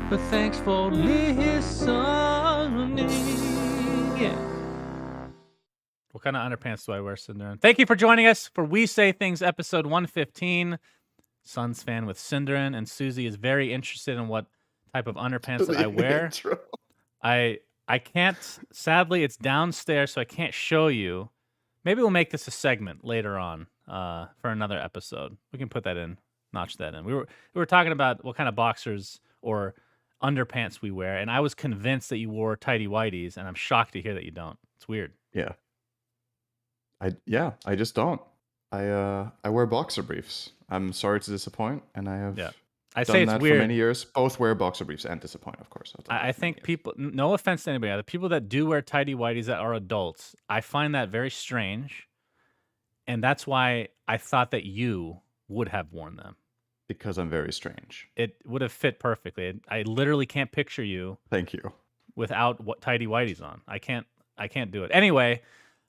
but thanks for listening. Yeah. What kind of underpants do I wear, Cinderin? Thank you for joining us for We Say Things episode 115. Suns fan with Cinderin, and Susie is very interested in what type of underpants that I wear. Intro. I can't, sadly, it's downstairs, so I can't show you. Maybe we'll make this a segment later on for another episode. We can put that in, notch that in. We were talking about what kind of boxers or underpants we wear, and I was convinced that you wore tighty whities, and I'm shocked to hear that you don't. It's weird. Yeah. I just don't. I wear boxer briefs. I'm sorry to disappoint, and I have I done say it's that weird. for many years. Both wear boxer briefs and disappoint, of course. I think people, no offense to anybody, the people that do wear tighty whities that are adults, I find that very strange. And that's why I thought that you would have worn them. Because I'm very strange. It would have fit perfectly. I literally can't picture you. Thank you. Without tighty whities on. I can't do it. Anyway,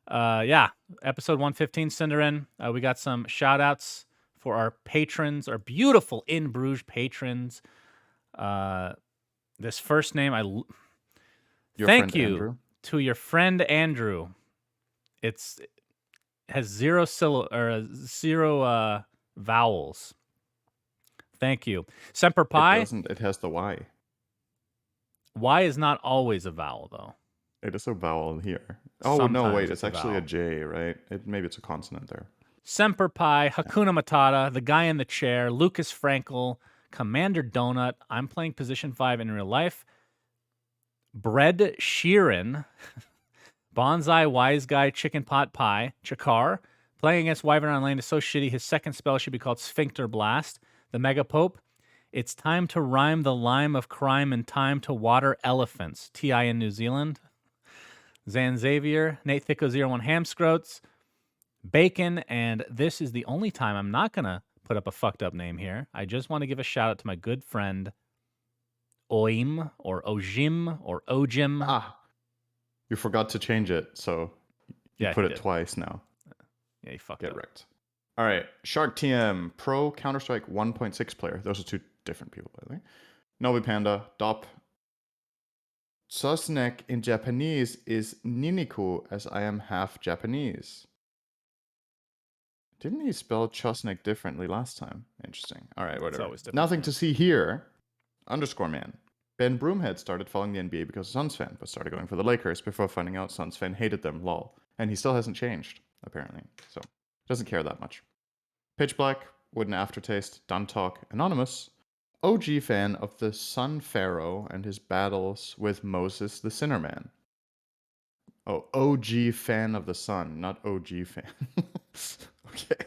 yeah, episode 115, Cinderin. We got some shout outs for our patrons, our beautiful In Bruges patrons. This first name, thank you Andrew? To your friend Andrew. It has zero vowels. Thank you. Semper Pi. It doesn't. It has the Y. Y is not always a vowel, though. It is a vowel here. Oh, Sometimes no, wait. It's a actually vowel. a J, right? Maybe it's a consonant there. Semper Pi, Hakuna Matata, The Guy in the Chair, Lucas Frankel, Commander Donut, I'm playing Position 5 in real life, Bread Sheeran, Bonsai Wise Guy, Chicken Pot Pie, Chakar, playing against Wyvern on lane is so shitty, his second spell should be called Sphincter Blast, The Mega Pope, it's time to rhyme the lime of crime and time to water elephants, TI in New Zealand, Zan Xavier, Nate Thicko01 Hamscroats, Bacon, and this is the only time I'm not going to put up a fucked up name here. I just want to give a shout out to my good friend Oim or Ojim or Ojim. Ah, you forgot to change it, so you put it twice now. Yeah, you fucked Get up. wrecked. All right, Shark TM, Pro Counter-Strike 1.6 player. Those are two different people, by the way. Novi Panda, Dop. Sosnek in Japanese is Niniku, as I am half Japanese. Didn't he spell Chosnek differently last time? Interesting. All right, whatever. Nothing to see here. Underscore man. Ben Broomhead started following the NBA because of Suns fan, but started going for the Lakers before finding out Suns fan hated them, lol. And he still hasn't changed, apparently. So, doesn't care that much. Pitch Black, Wooden Aftertaste, Done Talk, Anonymous. OG fan of the Sun Pharaoh and his battles with Moses the Sinner Man. Oh, OG fan of the sun, not OG fan. Okay.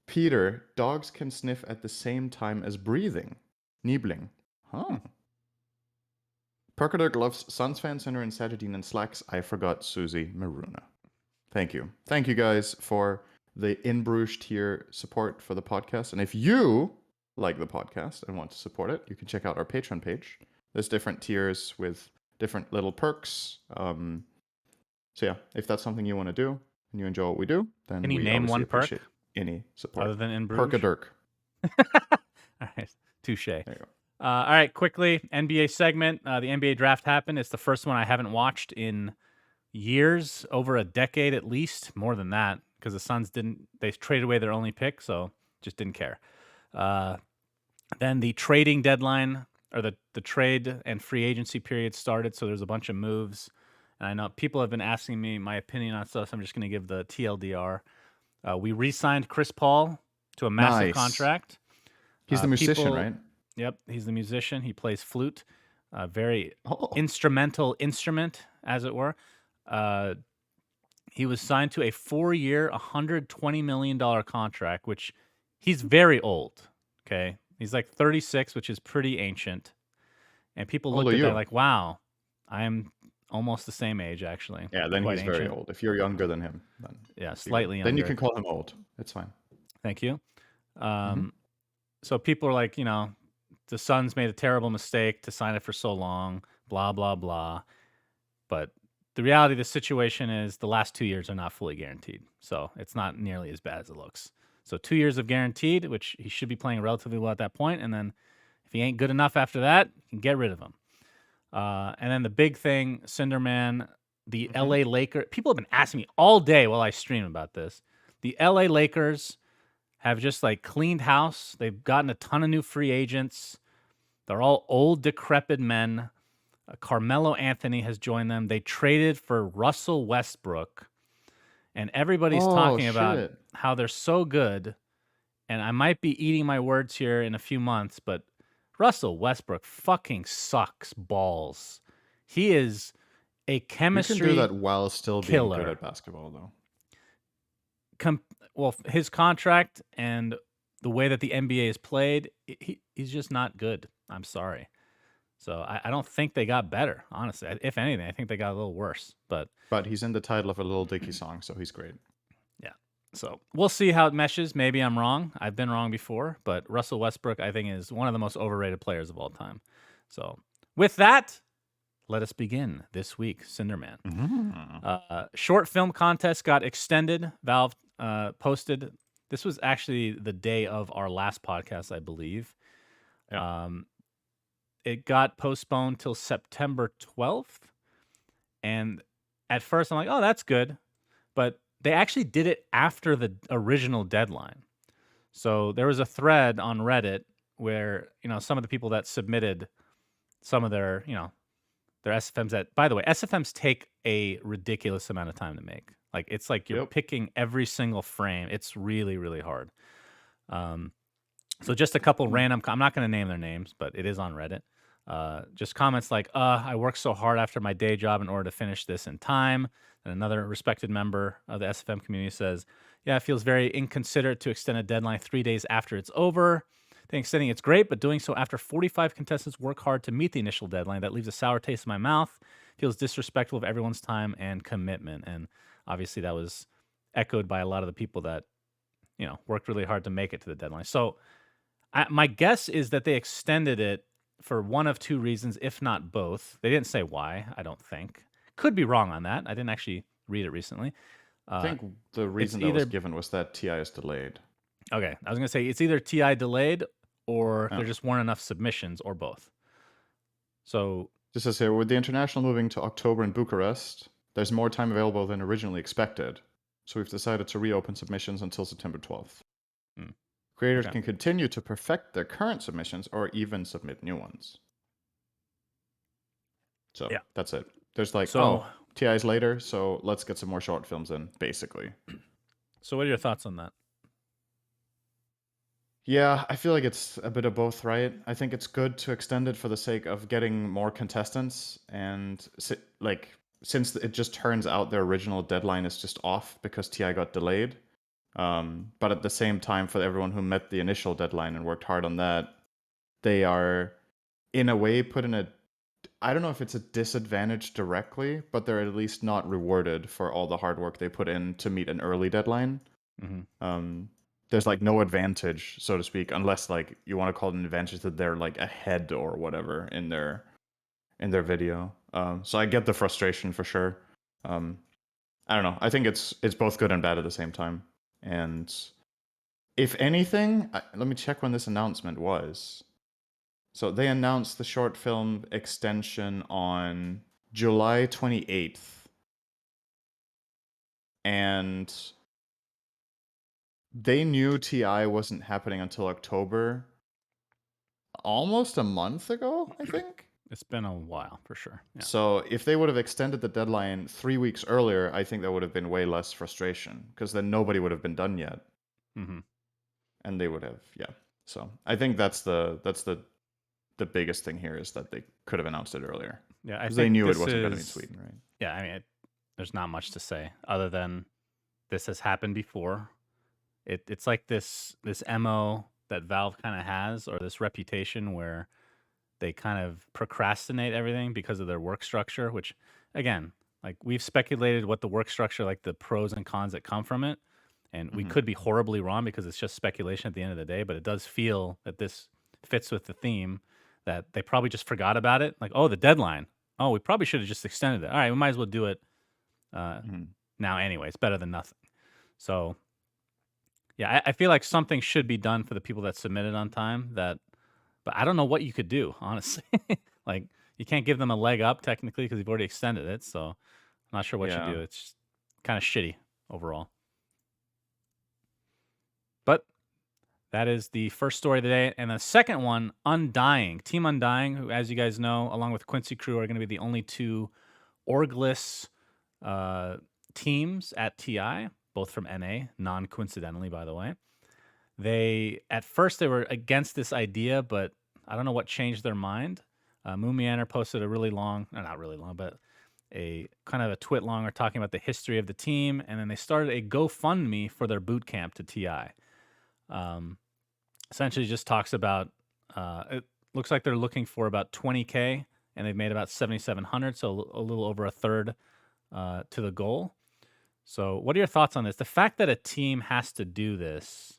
Peter, dogs can sniff at the same time as breathing. Niebling. Huh. Perkadirk loves Suns fan center and Sajidine and Slacks. I forgot Susie Maruna. Thank you. Thank you guys for the In Bruges tier support for the podcast. And if you like the podcast and want to support it, you can check out our Patreon page. There's different tiers with different little perks. So yeah, if that's something you want to do and you enjoy what we do, then can you we name one perk? Any support other than In Bruges? Perkadirk. All right, touche. There you go. All right, quickly, NBA segment. The NBA draft happened. It's the first one I haven't watched in years, over a decade at least, more than that, because the Suns they traded away their only pick, so just didn't care. Then the trading deadline, or the trade and free agency period started, so there's a bunch of moves. And I know people have been asking me my opinion on stuff, so I'm just going to give the TLDR. We re-signed Chris Paul to a massive contract. He's the musician, right? Yep, he's the musician. He plays flute. Very instrumental instrument, as it were. He was signed to a 4-year, $120 million contract, which he's very old, okay? He's like 36, which is pretty ancient. And people looked at that like, wow, I am almost the same age, actually. Yeah, then he's very old. If you're younger than him, then yeah, slightly younger. Then you can call him old. It's fine. Thank you. So people are like, the Suns made a terrible mistake to sign it for so long, blah, blah, blah. But the reality of the situation is the last 2 years are not fully guaranteed. So it's not nearly as bad as it looks. So 2 years of guaranteed, which he should be playing relatively well at that point. And then If he ain't good enough after that, you can get rid of him. And then the big thing, Cinderman, the LA Lakers. People have been asking me all day while I stream about this. The LA Lakers have just like cleaned house. They've gotten a ton of new free agents. They're all old, decrepit men. Carmelo Anthony has joined them. They traded for Russell Westbrook. And everybody's talking about how they're so good. And I might be eating my words here in a few months, but Russell Westbrook fucking sucks balls. He is a chemistry You can do that while still killer. being good at basketball, though. Well, his contract and the way that the NBA is played, he's just not good. I'm sorry. So I don't think they got better, honestly. If anything, I think they got a little worse. But he's in the title of a Lil Dicky song, so he's great. Yeah. So we'll see how it meshes. Maybe I'm wrong. I've been wrong before. But Russell Westbrook, I think, is one of the most overrated players of all time. So with that, let us begin this week, Cinderman. Short film contest got extended. Valve posted. This was actually the day of our last podcast, I believe. Yeah. It got postponed till September 12th. And at first I'm like, oh, that's good. But they actually did it after the original deadline. So there was a thread on Reddit where, some of the people that submitted some of their, their SFMs that, by the way, SFMs take a ridiculous amount of time to make. Like, it's like you're picking every single frame. It's really, really hard. So just a couple random, I'm not going to name their names, but it is on Reddit. Just comments like, I worked so hard after my day job in order to finish this in time. And another respected member of the SFM community says, yeah, it feels very inconsiderate to extend a deadline 3 days after it's over. I think extending it's great, but doing so after 45 contestants work hard to meet the initial deadline, that leaves a sour taste in my mouth. Feels disrespectful of everyone's time and commitment. And obviously that was echoed by a lot of the people that, worked really hard to make it to the deadline. So my guess is that they extended it for one of two reasons, if not both. They didn't say why, I don't think. Could be wrong on that. I didn't actually read it recently. I think the reason that was given was that TI is delayed. Okay. I was going to say it's either TI delayed or there just weren't enough submissions or both. So just to say, with the international moving to October in Bucharest, there's more time available than originally expected. So we've decided to reopen submissions until September 12th. Creators can continue to perfect their current submissions or even submit new ones. So that's it. There's like, TI's later, so let's get some more short films in, basically. So what are your thoughts on that? Yeah, I feel like it's a bit of both, right? I think it's good to extend it for the sake of getting more contestants. And since it just turns out their original deadline is just off because TI got delayed. But at the same time, for everyone who met the initial deadline and worked hard on that, they are, in a way, put in I don't know if it's a disadvantage directly, but they're at least not rewarded for all the hard work they put in to meet an early deadline. There's like no advantage, so to speak, unless like you want to call it an advantage that they're like ahead or whatever in their video. So I get the frustration for sure. I don't know. I think it's both good and bad at the same time. And if anything, let me check when this announcement was. So they announced the short film extension on July 28th. And they knew TI wasn't happening until October almost a month ago, I think. It's been a while, for sure. Yeah. So if they would have extended the deadline 3 weeks earlier, I think there would have been way less frustration, because then nobody would have been done yet. And they would have, So I think that's the biggest thing here, is that they could have announced it earlier. Yeah, I think they knew it wasn't going to be in Sweden, right? Yeah, I mean, there's not much to say other than this has happened before. It's like this MO that Valve kind of has, or this reputation where they kind of procrastinate everything because of their work structure, which, again, like we've speculated what the work structure, like the pros and cons that come from it. And we could be horribly wrong because it's just speculation at the end of the day, but it does feel that this fits with the theme, that they probably just forgot about it. Like, oh, the deadline. Oh, we probably should have just extended it. All right, we might as well do it now anyway. It's better than nothing. So, yeah, I feel like something should be done for the people that submitted on time, that But I don't know what you could do, honestly. Like, you can't give them a leg up technically because you've already extended it. So I'm not sure what you Yeah. do. It's kind of shitty overall. But that is the first story of the day. And the second one, Undying. Team Undying, who, as you guys know, along with Quincy Crew, are going to be the only two orgless uh, teams at TI, both from NA, non-coincidentally, by the way. At first they were against this idea, but I don't know what changed their mind. Moomianer posted a really long, not really long, but a kind of a twit longer talking about the history of the team, and then they started a GoFundMe for their boot camp to TI. Essentially, just talks about. It looks like they're looking for about 20K, and they've made about 7,700, so a little over a third to the goal. So, what are your thoughts on this? The fact that a team has to do this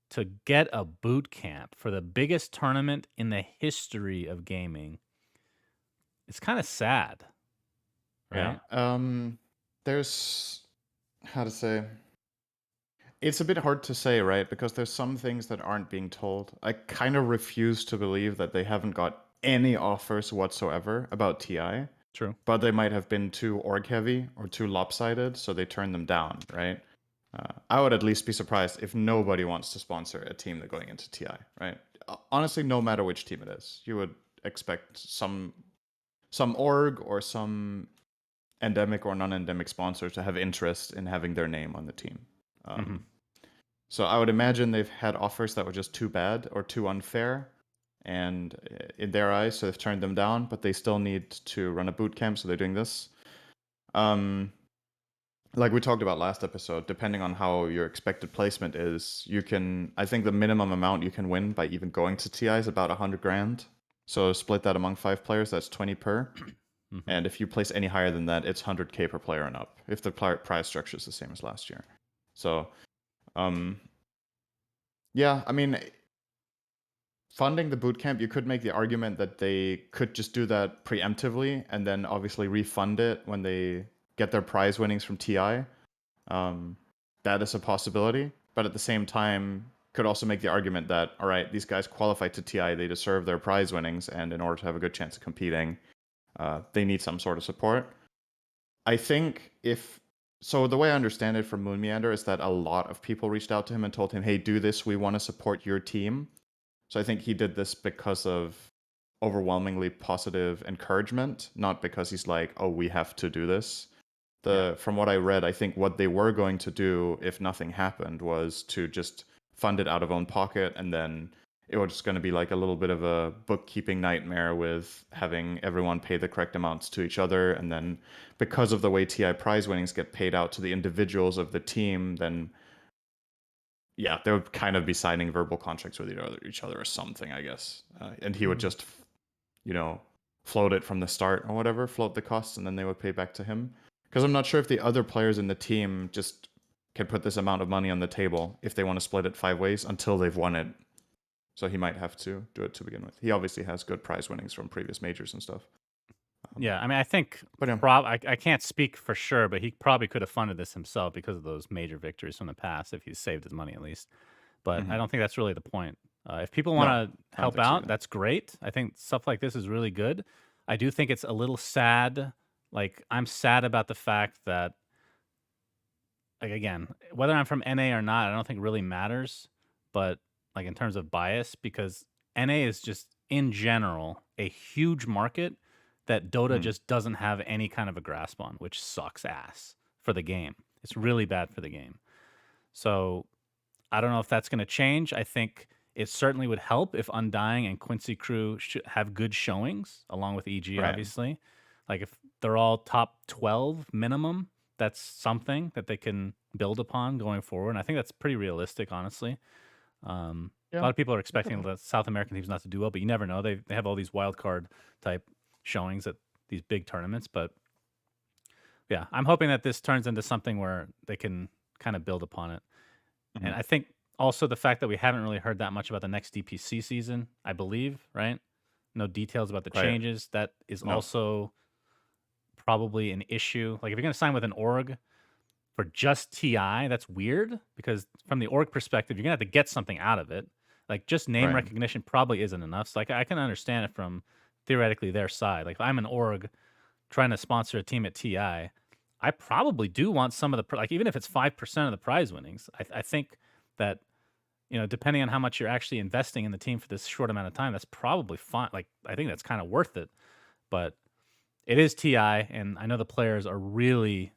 to get a boot camp for the biggest tournament in the history of gaming, it's kind of sad, right? Yeah. There's how to say. It's a bit hard to say, right? Because there's some things that aren't being told. I kind of refuse to believe that they haven't got any offers whatsoever about TI. True. But they might have been too org heavy or too lopsided, so they turned them down, right? I would at least be surprised if nobody wants to sponsor a team that going into TI, right? Honestly, no matter which team it is, you would expect some org or some endemic or non-endemic sponsor to have interest in having their name on the team. So I would imagine they've had offers that were just too bad or too unfair, and in their eyes, so they've turned them down. But they still need to run a boot camp, so they're doing this. Like we talked about last episode, depending on how your expected placement is, you can. I think the minimum amount you can win by even going to TI is about 100 grand. So split that among 5 players, that's 20 per. And if you place any higher than that, it's 100K per player and up. If the prize structure is the same as last year, so yeah, I mean, funding the bootcamp, you could make the argument that they could just do that preemptively and then obviously refund it when they get their prize winnings from TI. That is a possibility. But at the same time, could also make the argument that, all right, these guys qualified to TI, they deserve their prize winnings, and in order to have a good chance of competing, they need some sort of support. I think so the way I understand it from Moon Meander is that a lot of people reached out to him and told him, hey, do this, we want to support your team. So I think he did this because of overwhelmingly positive encouragement, not because he's like, oh, we have to do this. From what I read, I think what they were going to do if nothing happened was to just fund it out of own pocket, and then it was just going to be like a little bit of a bookkeeping nightmare with having everyone pay the correct amounts to each other. And then because of the way TI prize winnings get paid out to the individuals of the team, then yeah, they would kind of be signing verbal contracts with each other or something, I guess. And he would just, float it from the start or whatever, float the costs, and then they would pay back to him. Because I'm not sure if the other players in the team just can put this amount of money on the table if they want to split it 5 ways until they've won it. So he might have to do it to begin with. He obviously has good prize winnings from previous majors and stuff. Yeah, I mean, I think I can't speak for sure, but he probably could have funded this himself because of those major victories from the past if he saved his money at least. But I don't think that's really the point. If people want to help out, that's great. I think stuff like this is really good. I do think it's a little sad. Like, I'm sad about the fact that, like, again, whether I'm from NA or not, I don't think really matters. But like in terms of bias, because NA is just in general a huge market that Dota just doesn't have any kind of a grasp on, which sucks ass for the game. It's really bad for the game. So I don't know if that's going to change. I think it certainly would help if Undying and Quincy Crew have good showings, along with EG, obviously. Like if they're all top 12 minimum, that's something that they can build upon going forward. And I think that's pretty realistic, honestly. A lot of people are expecting the South American teams not to do well, but you never know. They have all these wild card type showings at these big tournaments. But yeah, I'm hoping that this turns into something where they can kind of build upon it. And I think also the fact that we haven't really heard that much about the next DPC season, I believe, right? No details about the changes. That is also probably an issue. Like if you're going to sign with an org for just TI, that's weird because from the org perspective, you're going to have to get something out of it. Like, just name recognition probably isn't enough. So, like, I can understand it from theoretically their side. Like, if I'm an org trying to sponsor a team at TI, I probably do want some of the like, even if it's 5% of the prize winnings. I think that, you know, depending on how much you're actually investing in the team for this short amount of time, that's probably fine. Like, I think that's kind of worth it. But it is TI, and I know the players are really,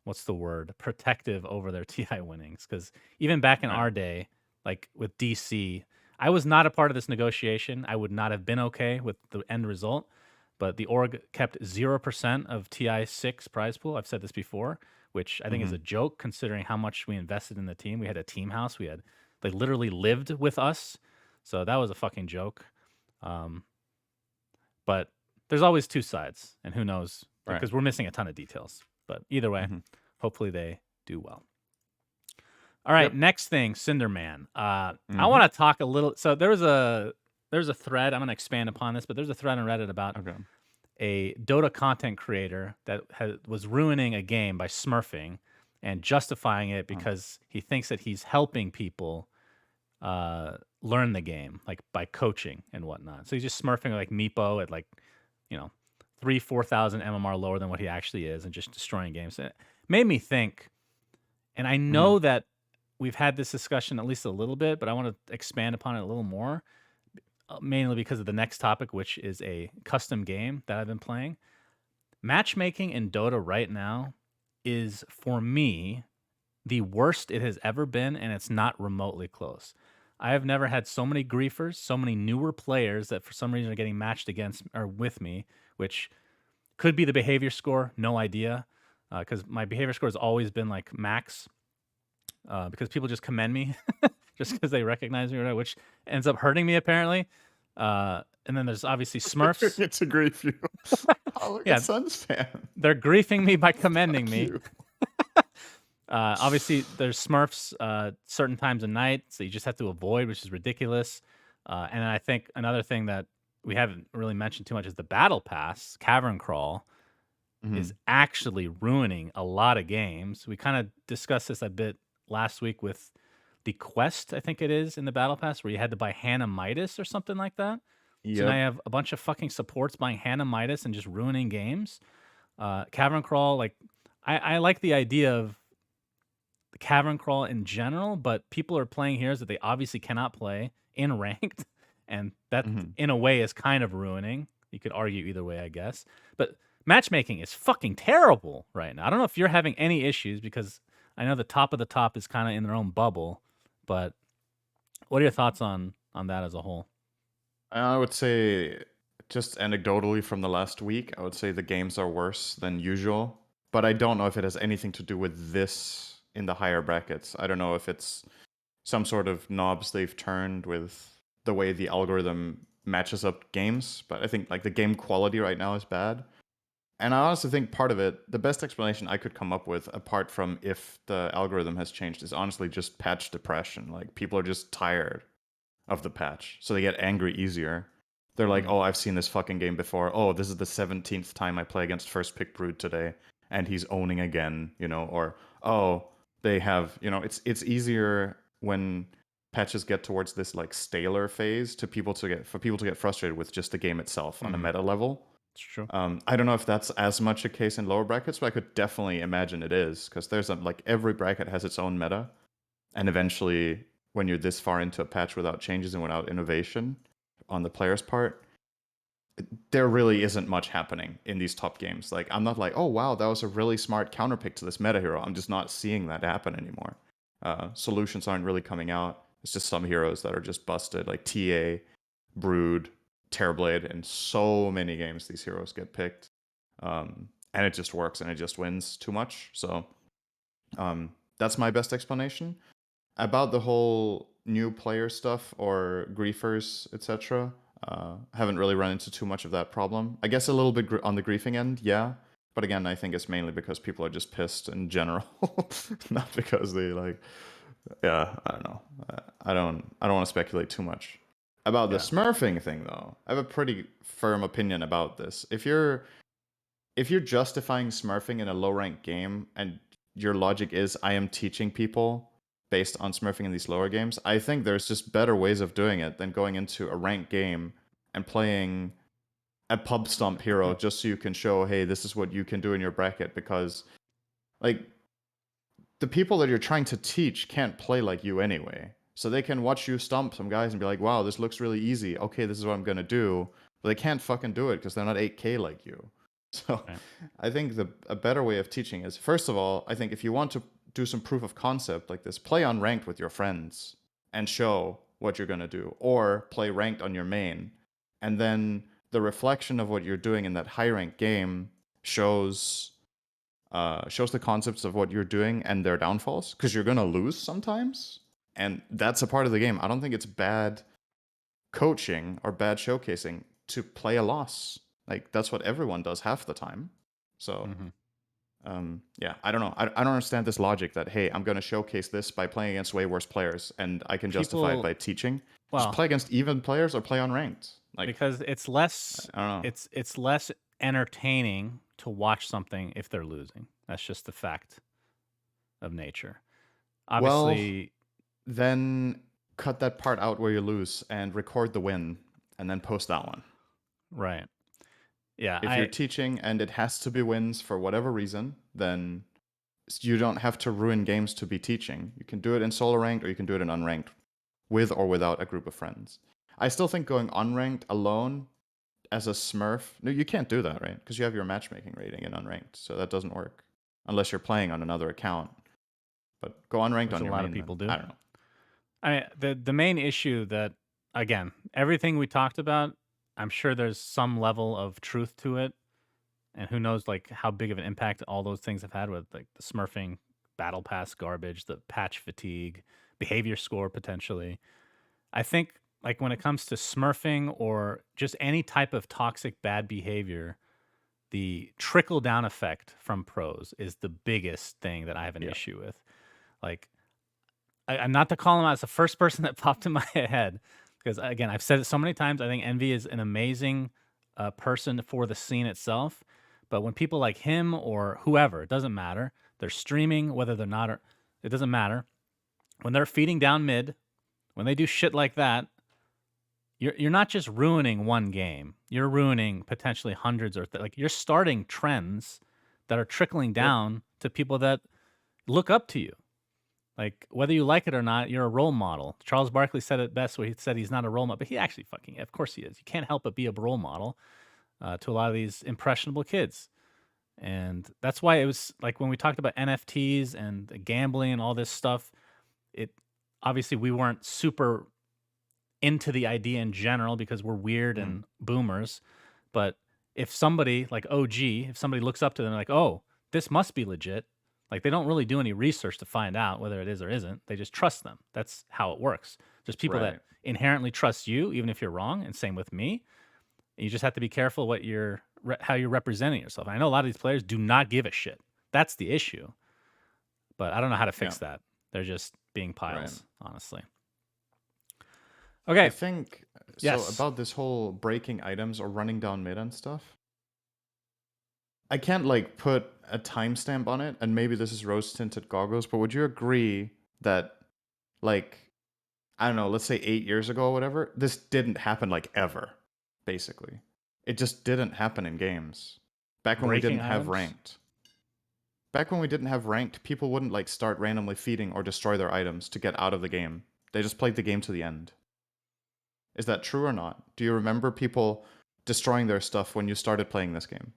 what's the word, protective over their TI winnings. Because even back in our day, like with DC, I was not a part of this negotiation. I would not have been okay with the end result. But the org kept 0% of TI6 prize pool. I've said this before, which I think is a joke considering how much we invested in the team. We had a team house. They literally lived with us. So that was a fucking joke. But there's always two sides, and who knows, because we're missing a ton of details. But either way, hopefully they do well. All right, next thing, Cinderman. I want to talk a little. So there's a thread. I'm going to expand upon this, but there's a thread on Reddit about a Dota content creator that was ruining a game by smurfing and justifying it because he thinks that he's helping people learn the game, like by coaching and whatnot. So he's just smurfing like Meepo at like, 3,000-4,000 MMR lower than what he actually is and just destroying games. It made me think, and I know that we've had this discussion at least a little bit, but I want to expand upon it a little more, mainly because of the next topic, which is a custom game that I've been playing. Matchmaking in Dota right now is, for me, the worst it has ever been, and it's not remotely close. I have never had so many griefers, so many newer players that for some reason are getting matched against or with me, which could be the behavior score, no idea, because my behavior score has always been like max, because people just commend me just because they recognize me, or whatever, which ends up hurting me apparently. And then there's obviously Smurfs. Get to grief you. Oh, look at Suns fan. They're griefing me by commending me. Obviously, there's Smurfs certain times of night, so you just have to avoid, which is ridiculous. And I think another thing that we haven't really mentioned too much is the Battle Pass, Cavern Crawl, is actually ruining a lot of games. We kind of discussed this a bit last week with the quest, I think it is, in the Battle Pass, where you had to buy Hannah Midas or something like that. Yep. So now you have a bunch of fucking supports buying Hannah Midas and just ruining games. Cavern Crawl, like, I like the idea of the Cavern Crawl in general, but people are playing heroes that they obviously cannot play in ranked, and that in a way is kind of ruining. You could argue either way, I guess. But matchmaking is fucking terrible right now. I don't know if you're having any issues, because I know the top of the top is kind of in their own bubble, but what are your thoughts on that as a whole? I would say, just anecdotally from the last week, I would say the games are worse than usual, but I don't know if it has anything to do with this in the higher brackets. I don't know if it's some sort of knobs they've turned with the way the algorithm matches up games, but I think like the game quality right now is bad. And I honestly think part of it, the best explanation I could come up with, apart from if the algorithm has changed, is honestly just patch depression. Like, people are just tired of the patch, so they get angry easier. They're like, oh, I've seen this fucking game before. Oh, this is the 17th time I play against First Pick Brood today, and he's owning again, or, oh, they have, it's easier when patches get towards this like staler phase for people to get frustrated with just the game itself on a meta level. It's true. I don't know if that's as much a case in lower brackets, but I could definitely imagine it is, because there's like every bracket has its own meta, and eventually, when you're this far into a patch without changes and without innovation on the player's part, there really isn't much happening in these top games. Like, I'm not like, oh wow, that was a really smart counterpick to this meta hero. I'm just not seeing that happen anymore. Solutions aren't really coming out. It's just some heroes that are just busted, like TA, Brood, Terrorblade. In so many games, these heroes get picked, and it just works and it just wins too much. So that's my best explanation about the whole new player stuff or griefers, etc. Haven't really run into too much of that problem. I guess a little bit on the griefing end, yeah. But again, I think it's mainly because people are just pissed in general, not because they like. Yeah, I don't know. I don't want to speculate too much about the smurfing thing, though. I have a pretty firm opinion about this. If you're justifying smurfing in a low rank game, and your logic is I am teaching people based on smurfing in these lower games. I think there's just better ways of doing it than going into a ranked game and playing a pub stomp hero just so you can show, hey, this is what you can do in your bracket, because like the people that you're trying to teach can't play like you anyway. So they can watch you stomp some guys and be like, wow, this looks really easy. Okay, this is what I'm going to do. But they can't fucking do it because they're not 8K like you. So Right. I think a better way of teaching is, first of all, I think if you want to do some proof of concept like this, play on ranked with your friends and show what you're going to do, or play ranked on your main. And then the reflection of what you're doing in that high ranked game shows the concepts of what you're doing and their downfalls, because you're going to lose sometimes. And that's a part of the game. I don't think it's bad coaching or bad showcasing to play a loss. Like, that's what everyone does half the time. So, yeah, I don't know. I don't understand this logic that, hey, I'm going to showcase this by playing against way worse players, and I can justify it by teaching. Just play against even players or play on ranked. Like, because it's less, I don't know. It's less entertaining to watch something if they're losing. That's just the fact of nature. Obviously, well, then cut that part out where you lose and record the win and then post that one. Right. Yeah. If you're teaching and it has to be wins for whatever reason, then you don't have to ruin games to be teaching. You can do it in solo ranked, or you can do it in unranked, with or without a group of friends. I still think going unranked alone as a smurf, no, you can't do that, right? Because you have your matchmaking rating in unranked, so that doesn't work unless you're playing on another account. But go unranked on your main. A lot of people do. I don't know. I mean, the main issue that, again, everything we talked about, I'm sure there's some level of truth to it, and who knows like how big of an impact all those things have had with like the smurfing, battle pass garbage, the patch fatigue, behavior score potentially. I think like when it comes to smurfing or just any type of toxic bad behavior, the trickle down effect from pros is the biggest thing that I have an issue with. Like, I'm not to call him out. It's the first person that popped in my head because, again, I've said it so many times. I think Envy is an amazing person for the scene itself. But when people like him or whoever, it doesn't matter. They're streaming, whether they're not, or it doesn't matter. When they're feeding down mid, when they do shit like that, you're not just ruining one game. You're ruining potentially hundreds or like you're starting trends that are trickling down to people that look up to you. Like, whether you like it or not, you're a role model. Charles Barkley said it best where he said he's not a role model, but he actually fucking, of course he is. You can't help but be a role model to a lot of these impressionable kids. And that's why it was like when we talked about NFTs and gambling and all this stuff, it obviously we weren't super into the idea in general because we're weird and boomers. But if somebody like OG, if somebody looks up to them like, oh, this must be legit. Like, they don't really do any research to find out whether it is or isn't. They just trust them. That's how it works. There's people that inherently trust you, even if you're wrong, and same with me. You just have to be careful how you're representing yourself. And I know a lot of these players do not give a shit. That's the issue. But I don't know how to fix that. They're just being piles, honestly. Okay. I think, so about this whole breaking items or running down mid and stuff, I can't like put a timestamp on it, and maybe this is rose-tinted goggles, but would you agree that, like, I don't know, let's say 8 years ago or whatever, this didn't happen like ever, basically. It just didn't happen in games. Back when we didn't have ranked. Back when we didn't have ranked, people wouldn't like start randomly feeding or destroy their items to get out of the game. They just played the game to the end. Is that true or not? Do you remember people destroying their stuff when you started playing this game?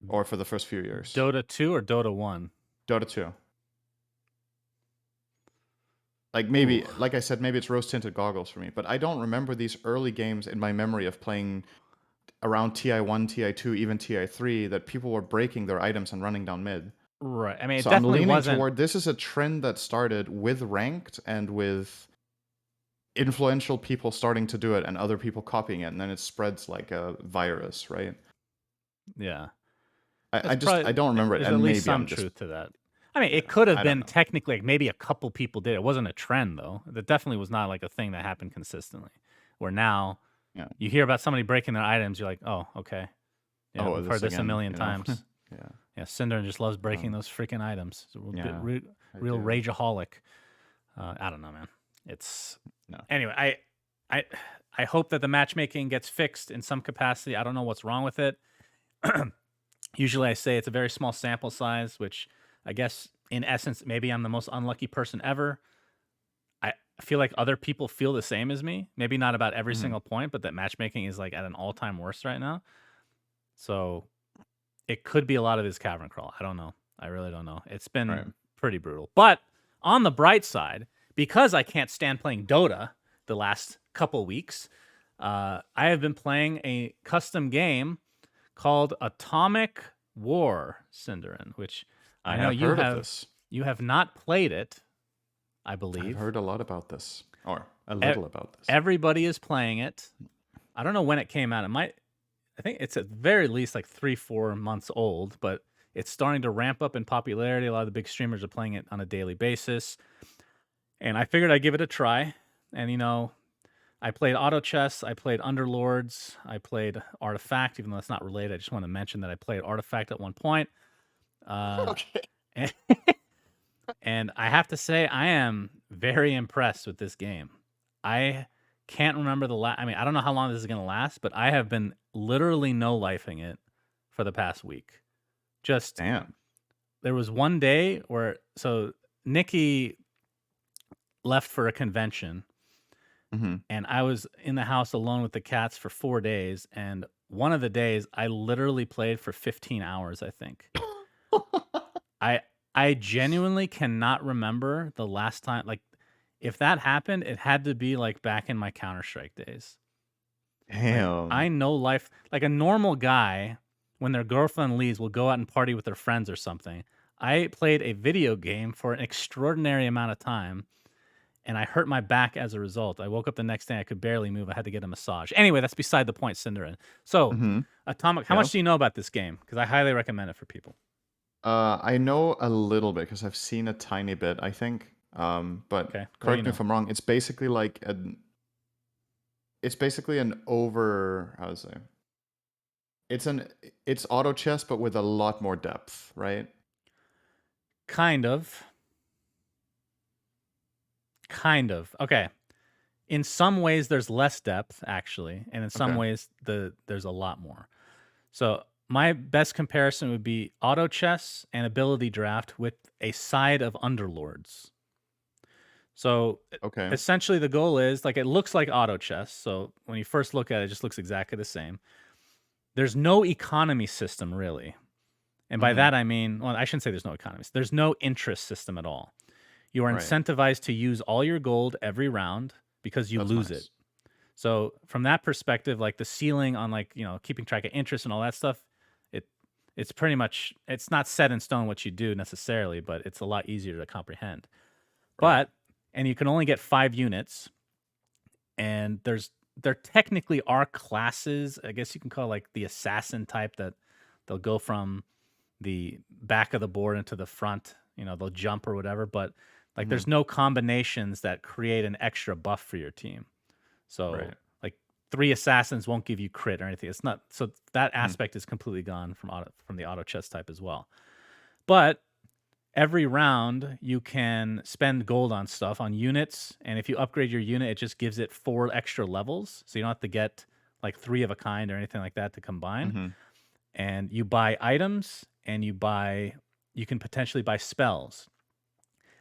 Or for the first few years? Dota 2 or Dota 1? Dota 2. Like, maybe, like I said, maybe it's rose-tinted goggles for me, but I don't remember these early games in my memory of playing around TI1, TI2, even TI3, that people were breaking their items and running down mid. Right. I mean, so I'm leaning toward, this is a trend that started with ranked and with influential people starting to do it and other people copying it, and then it spreads like a virus, right? Yeah. I don't remember it. There's at least some truth to that. I mean, it could have been technically like maybe a couple people did. It wasn't a trend though. That definitely was not like a thing that happened consistently. Where now you hear about somebody breaking their items, you're like, oh, okay. Yeah, I've heard this a million times. Yeah, Cinder just loves breaking those freaking items. Real rageaholic. I don't know, man. It's anyway. I hope that the matchmaking gets fixed in some capacity. I don't know what's wrong with it. Usually, I say it's a very small sample size, which I guess in essence, maybe I'm the most unlucky person ever. I feel like other people feel the same as me. Maybe not about every single point, but that matchmaking is like at an all-time worst right now. So it could be a lot of his cavern crawl. I don't know. I really don't know. It's been pretty brutal. But on the bright side, because I can't stand playing Dota the last couple weeks, I have been playing a custom game called Atomic War, Cinderin, which I know you have not played it, I believe. I've heard a lot about this, or a little about this. Everybody is playing it. I don't know when it came out. I think it's at very least like 3-4 months old, but it's starting to ramp up in popularity. A lot of the big streamers are playing it on a daily basis. And I figured I'd give it a try. And, you know, I played Auto Chess, I played Underlords, I played Artifact, even though it's not related. I just want to mention that I played Artifact at one point. Okay. And I have to say, I am very impressed with this game. I can't remember I mean, I don't know how long this is going to last, but I have been literally no-lifing it for the past week. Just, damn. There was one day where, so Nikki left for a convention, and I was in the house alone with the cats for 4 days, and one of the days I literally played for 15 hours, I think. I genuinely cannot remember the last time, like, if that happened, it had to be like back in my Counter-Strike days. Damn. Like, I know life, like a normal guy, when their girlfriend leaves, will go out and party with their friends or something. I played a video game for an extraordinary amount of time, and I hurt my back as a result. I woke up the next day, I could barely move. I had to get a massage. Anyway, that's beside the point, Cinderin. So, Atomic, how much do you know about this game? Because I highly recommend it for people. I know a little bit because I've seen a tiny bit, I think. But correct me if I'm wrong. It's basically like how to say? It's auto chess, but with a lot more depth, right? Kind of. Okay. In some ways, there's less depth, actually. And in some ways, there's a lot more. So my best comparison would be auto chess and ability draft with a side of Underlords. So essentially the goal is, like, it looks like auto chess. So when you first look at it, it just looks exactly the same. There's no economy system, really. And by that, I mean, well, I shouldn't say there's no economy. There's no interest system at all. You are incentivized to use all your gold every round because you lose it. So from that perspective, like the ceiling on, like, you know, keeping track of interest and all that stuff, it's pretty much, it's not set in stone what you do necessarily, but it's a lot easier to comprehend. And you can only get 5 units, and there technically are classes, I guess you can call, like, the assassin type, that they'll go from the back of the board into the front, you know, they'll jump or whatever, but like there's no combinations that create an extra buff for your team. So like 3 assassins won't give you crit or anything. It's not, so that aspect is completely gone from the auto chess type as well. But every round you can spend gold on stuff, on units, and if you upgrade your unit, it just gives it 4 extra levels. So you don't have to get like 3 of a kind or anything like that to combine. And you buy items, and you can potentially buy spells.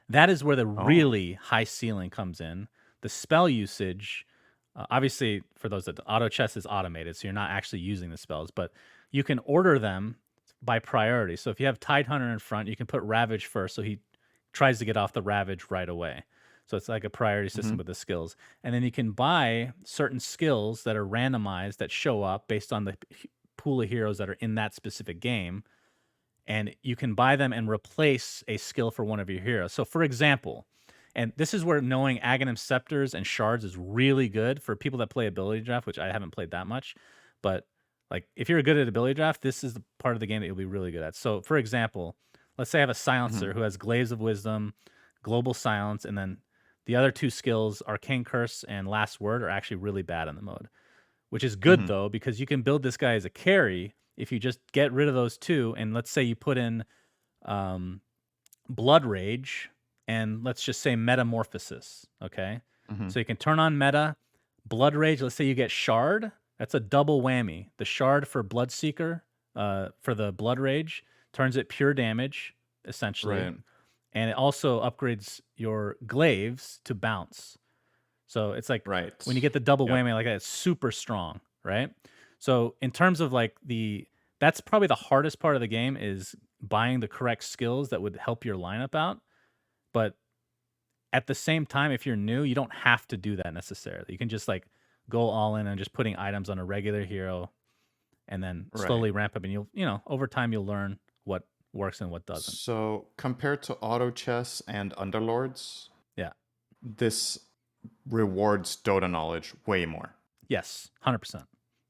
That is where the really high ceiling comes in. The spell usage, obviously, for those that auto chess is automated, so you're not actually using the spells, but you can order them by priority. So if you have Tidehunter in front, you can put Ravage first, so he tries to get off the Ravage right away. So it's like a priority system with the skills. And then you can buy certain skills that are randomized that show up based on the pool of heroes that are in that specific game. And you can buy them and replace a skill for one of your heroes. So for example, and this is where knowing Aghanim Scepters and Shards is really good for people that play ability draft, which I haven't played that much. But like, if you're good at ability draft, this is the part of the game that you'll be really good at. So for example, let's say I have a Silencer who has Glaives of Wisdom, Global Silence, and then the other 2 skills, Arcane Curse and Last Word, are actually really bad in the mode. Which is good, though, because you can build this guy as a carry, if you just get rid of those two, and let's say you put in Blood Rage, and let's just say Metamorphosis, okay? So you can turn on Meta, Blood Rage, let's say you get Shard, that's a double whammy. The Shard for Bloodseeker, for the Blood Rage, turns it pure damage, essentially. Right. And it also upgrades your glaives to bounce. So it's like when you get the double whammy like that, it's super strong, right? So in terms of like that's probably the hardest part of the game is buying the correct skills that would help your lineup out. But at the same time, if you're new, you don't have to do that necessarily. You can just like go all in and just putting items on a regular hero and then slowly ramp up, and you'll over time you'll learn what works and what doesn't. So compared to auto chess and underlords, this rewards Dota knowledge way more. Yes, 100%.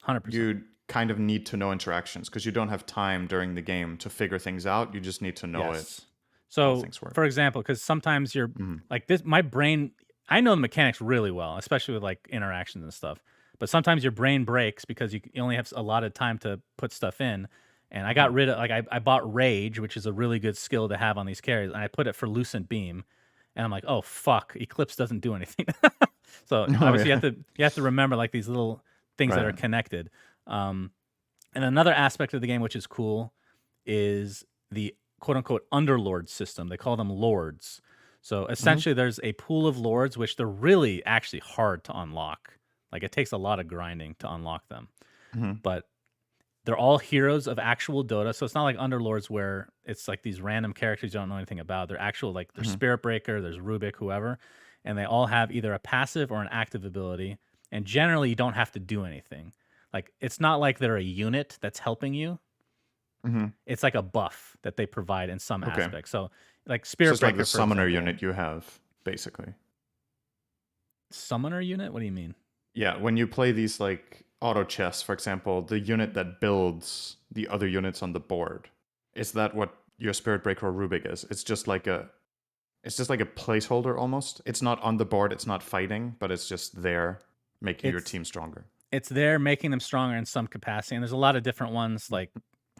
100%. You kind of need to know interactions because you don't have time during the game to figure things out. You just need to know it. So, for example, because sometimes you're like this, my brain, I know the mechanics really well, especially with like interactions and stuff. But sometimes your brain breaks because you only have a lot of time to put stuff in. And I got rid of, like, I bought Rage, which is a really good skill to have on these carries, and I put it for Lucent Beam. And I'm like, oh fuck, Eclipse doesn't do anything. So obviously you have to remember like these little things that are connected. And another aspect of the game which is cool is the quote unquote underlord system. They call them lords. So essentially there's a pool of lords which they're really actually hard to unlock. Like it takes a lot of grinding to unlock them. But they're all heroes of actual Dota, so it's not like Underlords where it's like these random characters you don't know anything about. They're actual, like, there's Spirit Breaker, there's Rubik, whoever, and they all have either a passive or an active ability, and generally you don't have to do anything. Like, it's not like they're a unit that's helping you. It's like a buff that they provide in some aspect. So, like, Spirit Breaker, like the summoner unit you have, basically. Summoner unit? What do you mean? Yeah, when you play these, like, auto chess, for example, the unit that builds the other units on the board, is that what your Spirit Breaker or Rubik is? It's just like a placeholder almost. It's not on the board, it's not fighting, but it's just there making your team stronger. It's there making them stronger in some capacity, and there's a lot of different ones. Like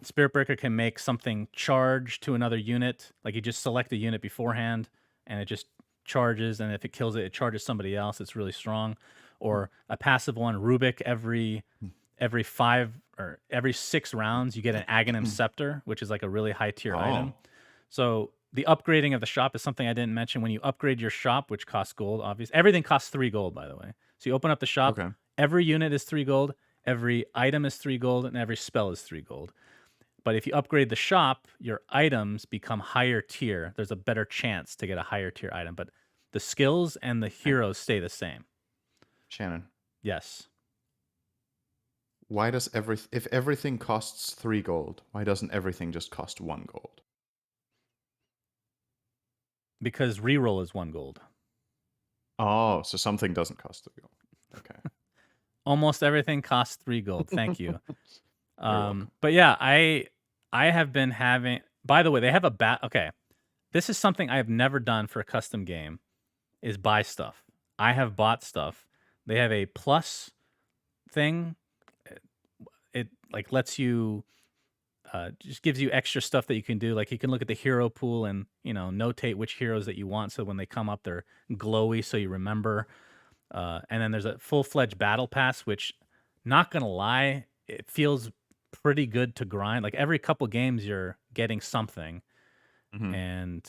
Spirit Breaker can make something charge to another unit. Like you just select a unit beforehand and it just charges, and if it kills it, it charges somebody else. It's really strong. Or a passive one, Rubik, every 5 or every 6 rounds, you get an Aghanim Scepter, which is like a really high tier item. So the upgrading of the shop is something I didn't mention. When you upgrade your shop, which costs gold, obviously. Everything costs 3 gold, by the way. So you open up the shop, every unit is 3 gold, every item is 3 gold, and every spell is 3 gold. But if you upgrade the shop, your items become higher tier. There's a better chance to get a higher tier item. But the skills and the heroes stay the same. Shannon. Yes. Why does if everything costs 3 gold, why doesn't everything just cost 1 gold? Because reroll is 1 gold. Oh, so something doesn't cost 3 gold. Okay. Almost everything costs 3 gold. Thank you. But yeah, I have been having. By the way, they have a okay. This is something I have never done for a custom game. Is buy stuff. I have bought stuff. They have a plus thing. It like lets you just gives you extra stuff that you can do. Like you can look at the hero pool and notate which heroes that you want. So when they come up, they're glowy, so you remember. And then there's a full-fledged battle pass, which, not gonna lie, it feels pretty good to grind. Like every couple games, you're getting something, and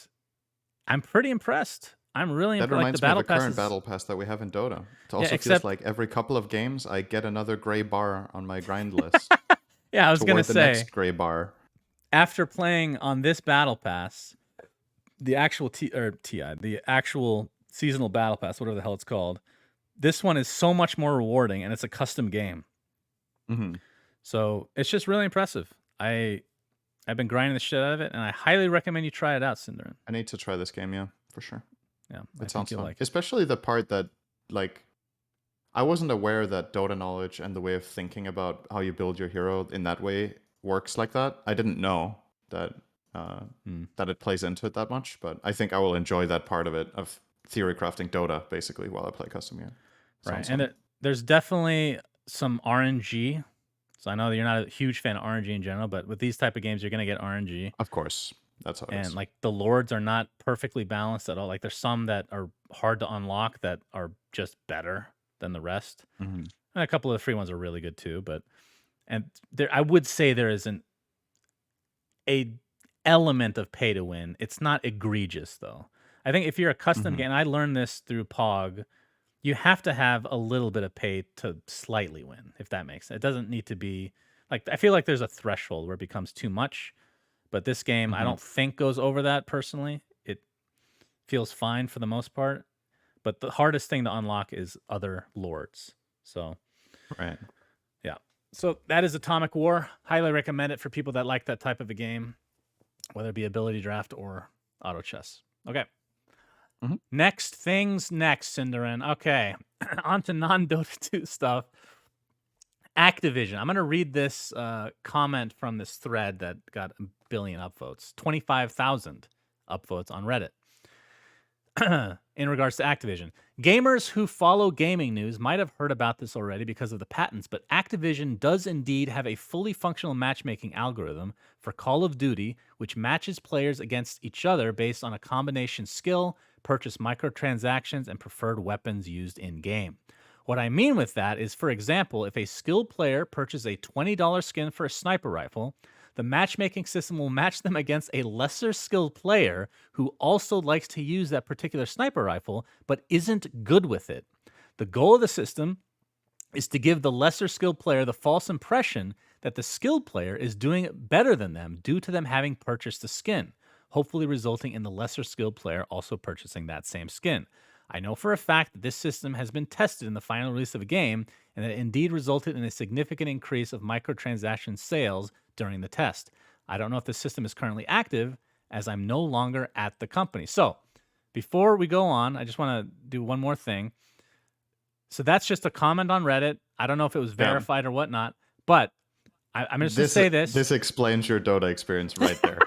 I'm pretty impressed. I'm really impressed. That reminds me of the current battle pass that we have in Dota. It also feels like every couple of games I get another gray bar on my grind list. Yeah, I was gonna say the next gray bar. After playing on this battle pass, the actual the actual seasonal battle pass, whatever the hell it's called, this one is so much more rewarding, and it's a custom game. So it's just really impressive. I've been grinding the shit out of it, and I highly recommend you try it out, Cinderin. I need to try this game, yeah, for sure. Yeah, it sounds fun. Especially the part that, like, I wasn't aware that Dota knowledge and the way of thinking about how you build your hero in that way works like that. I didn't know that that it plays into it that much, but I think I will enjoy that part of it, of theory crafting Dota, basically, while I play custom game. Right, and there's definitely some RNG So I know that you're not a huge fan of RNG in general, but with these type of games, you're going to get RNG. Of course. That's how it And is. like the lords are not perfectly balanced at all. Like there's some that are hard to unlock that are just better than the rest. Mm-hmm. And a couple of the free ones are really good too. But I would say there is a element of pay to win. It's not egregious though. I think if you're a custom Mm-hmm. game, I learned this through POG, you have to have a little bit of pay to slightly win, if that makes sense. It doesn't need to be like, I feel like there's a threshold where it becomes too much, but this game I Mm-hmm. don't think goes over that personally. It feels fine for the most part, but the hardest thing to unlock is other lords. So Right. yeah. So that is Atomic War. Highly recommend it for people that like that type of a game, whether it be ability draft or auto chess. Okay. Mhm. Next things next, Cinderin. Okay. On to non-Dota 2 stuff. Activision. I'm going to read this comment from this thread that got a billion upvotes, 25,000 upvotes on Reddit. In regards to Activision, gamers who follow gaming news might have heard about this already because of the patents, but Activision does indeed have a fully functional matchmaking algorithm for Call of Duty, which matches players against each other based on a combination skill, purchase microtransactions, and preferred weapons used in game. What I mean with that is, for example, if a skilled player purchases a $20 skin for a sniper rifle, the matchmaking system will match them against a lesser skilled player who also likes to use that particular sniper rifle but isn't good with it. The goal of the system is to give the lesser skilled player the false impression that the skilled player is doing better than them due to them having purchased the skin, hopefully resulting in the lesser skilled player also purchasing that same skin. I know for a fact that this system has been tested in the final release of a game and that it indeed resulted in a significant increase of microtransaction sales during the test. I don't know if the system is currently active as I'm no longer at the company. So, before we go on, I just want to do one more thing. So that's just a comment on Reddit. I don't know if it was verified or whatnot, but I'm just going to say this. This explains your Dota experience right there.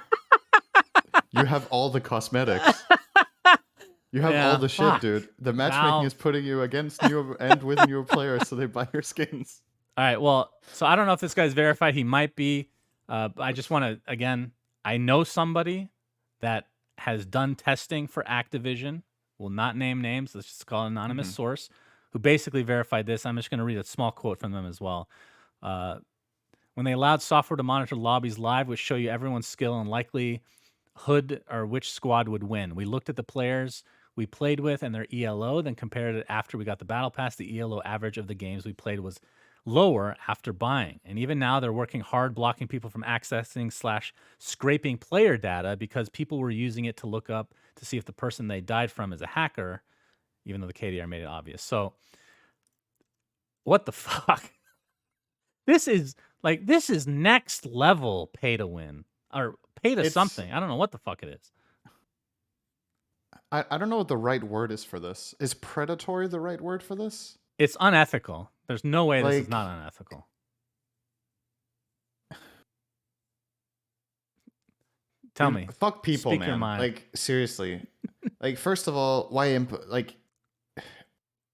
You have all the cosmetics. You have all the shit, dude. The matchmaking is putting you against new and with newer players, so they buy your skins. All right. Well, so I don't know if this guy's verified. He might be. But I just want to, again, I know somebody that has done testing for Activision. Will not name names. Let's just call it an anonymous source who basically verified this. I'm just going to read a small quote from them as well. When they allowed software to monitor lobbies live, which show you everyone's skill and likelihood or which squad would win. We looked at the players we played with and their ELO, then compared it after we got the battle pass. The ELO average of the games we played was lower after buying. And even now they're working hard blocking people from accessing / scraping player data because people were using it to look up to see if the person they died from is a hacker, even though the KDR made it obvious. So what the fuck? This is next level pay to win or pay to something. I don't know what the fuck it is. I don't know what the right word is for this. Is predatory the right word for this? It's unethical. There's no way this is not unethical. Tell me. Fuck people, Speak man. your mind. Like, seriously. Like, first of all, why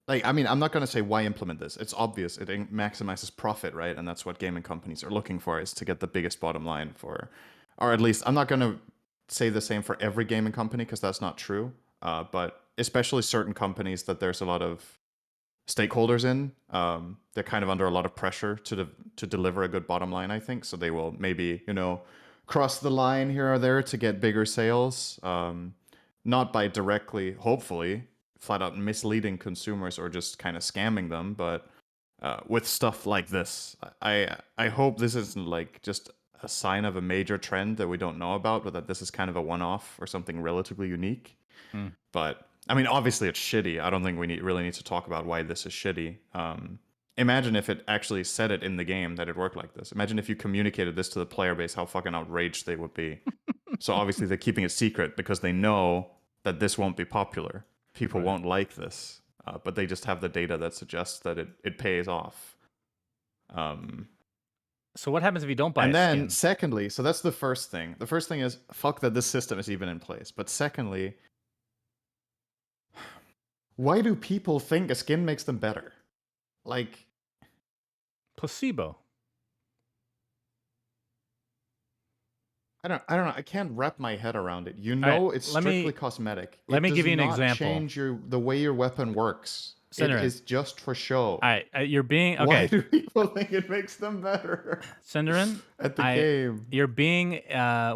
I mean, I'm not going to say why implement this. It's obvious. It maximizes profit, right? And that's what gaming companies are looking for, is to get the biggest bottom line for, or at least I'm not going to say the same for every gaming company because that's not true. But especially certain companies that there's a lot of stakeholders in, they're kind of under a lot of pressure to deliver a good bottom line, I think. So they will maybe, cross the line here or there to get bigger sales, not by directly, hopefully, flat out misleading consumers or just kind of scamming them, but with stuff like this. I hope this isn't like just a sign of a major trend that we don't know about, but that this is kind of a one-off or something relatively unique. But I mean, obviously it's shitty. I don't think we really need to talk about why this is shitty. Imagine if it actually said it in the game that it worked like this. Imagine if you communicated this to the player base, how fucking outraged they would be. So obviously they're keeping it secret because they know that this won't be popular. People won't like this, but they just have the data that suggests that it pays off. So what happens if you don't buy and a then skin? Secondly, so that's the first thing. The first thing is, fuck that this system is even in place. But secondly, why do people think a skin makes them better? Like, placebo. I don't know. I can't wrap my head around it. You All right, know, it's strictly cosmetic. let It me give does you an not example. change the way your weapon works. It Cinderin. is just for show. All right, you're being Why okay. do people think it makes them better Cinderin, at the game? you're being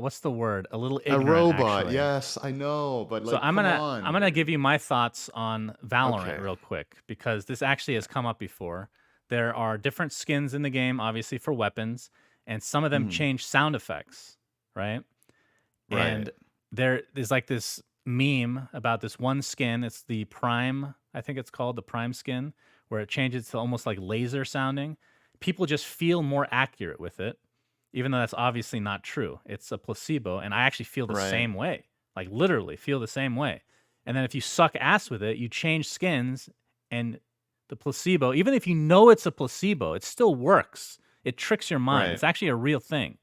what's the word? A little A ignorant, robot, actually. yes, I know, but So like, come I'm on, gonna dude. give you my thoughts on Valorant Okay. real quick because this actually has come up before. There are different skins in the game, obviously for weapons, and some of them Mhm. change sound effects, right? Right. And there is like this meme about this one skin. It's the Prime, I think it's called the Prime skin, where it changes to almost like laser sounding. People just feel more accurate with it, even though that's obviously not true. It's a placebo, and I actually feel the Right. same way. Like literally feel the same way. And then if you suck ass with it, you change skins and the placebo, even if you know it's a placebo, it still works. It tricks your mind. Right. It's actually a real thing.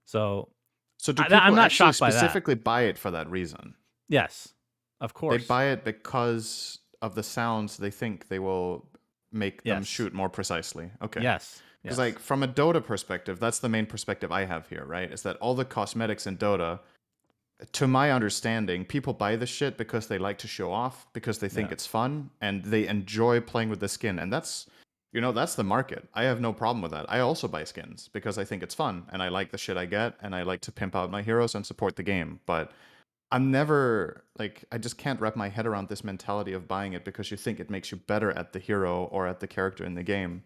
So So do I'm people not actually shocked by that. specifically buy it for that reason? Yes, of They course. buy it because of the sounds they think they will make them Yes. shoot more precisely. Okay. Yes. Because Yes. like from a Dota perspective, that's the main perspective I have here, right? Is that all the cosmetics in Dota, to my understanding, people buy this shit because they like to show off, because they think Yeah. it's fun, and they enjoy playing with the skin. And that's, that's the market. I have no problem with that. I also buy skins because I think it's fun, and I like the shit I get, and I like to pimp out my heroes and support the game. But I'm never, like, I just can't wrap my head around this mentality of buying it because you think it makes you better at the hero or at the character in the game.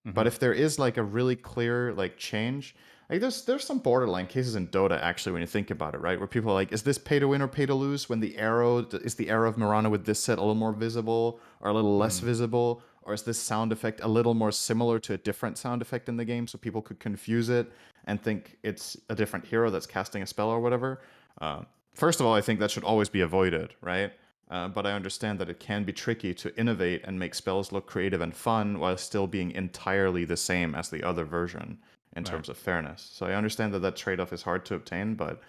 But Mhm. if there is like a really clear like change, like there's some borderline cases in Dota actually when you think about it, right? Where people are like, is this pay to win or pay to lose? When the arrow is the arrow of Mirana with this set a little more visible or a little less Mm. visible, or is this sound effect a little more similar to a different sound effect in the game, so people could confuse it and think it's a different hero that's casting a spell or whatever? First of all, I think that should always be avoided, right? But I understand that it can be tricky to innovate and make spells look creative and fun while still being entirely the same as the other version in Right. terms of fairness. So I understand that that trade-off is hard to obtain, but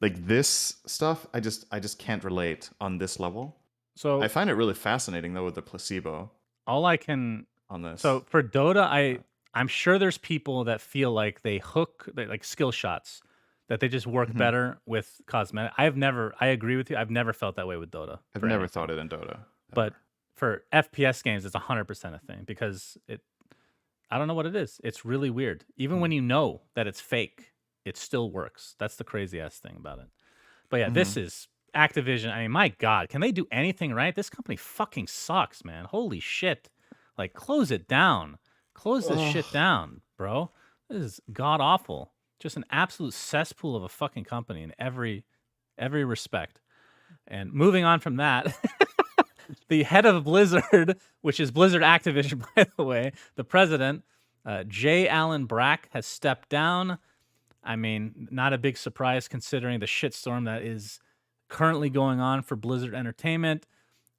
like this stuff, I just can't relate on this level. I So find it really fascinating though with the placebo all I can on this. so for Dota, Uh, I'm sure there's people that feel like like skill shots that they just work mhm. better with cosmetic. I agree with you. I've never felt that way with Dota I've for never thought anything. it in Dota But ever. for FPS games, it's 100% a thing because I don't know what it is. It's really weird. Even Mm. when you know that it's fake, it still works. That's the crazy ass thing about it. But yeah, this Mhm. is Activision. I mean, my God, can they do anything right? This company fucking sucks, man. Holy shit. Like, close it down. Close this shit Ugh. down, bro. This is god awful. Just an absolute cesspool of a fucking company in every respect. And moving on from that, the head of Blizzard, which is Blizzard Activision, by the way, the president, J. Allen Brack, has stepped down. I mean, not a big surprise considering the shitstorm that is currently going on for Blizzard Entertainment.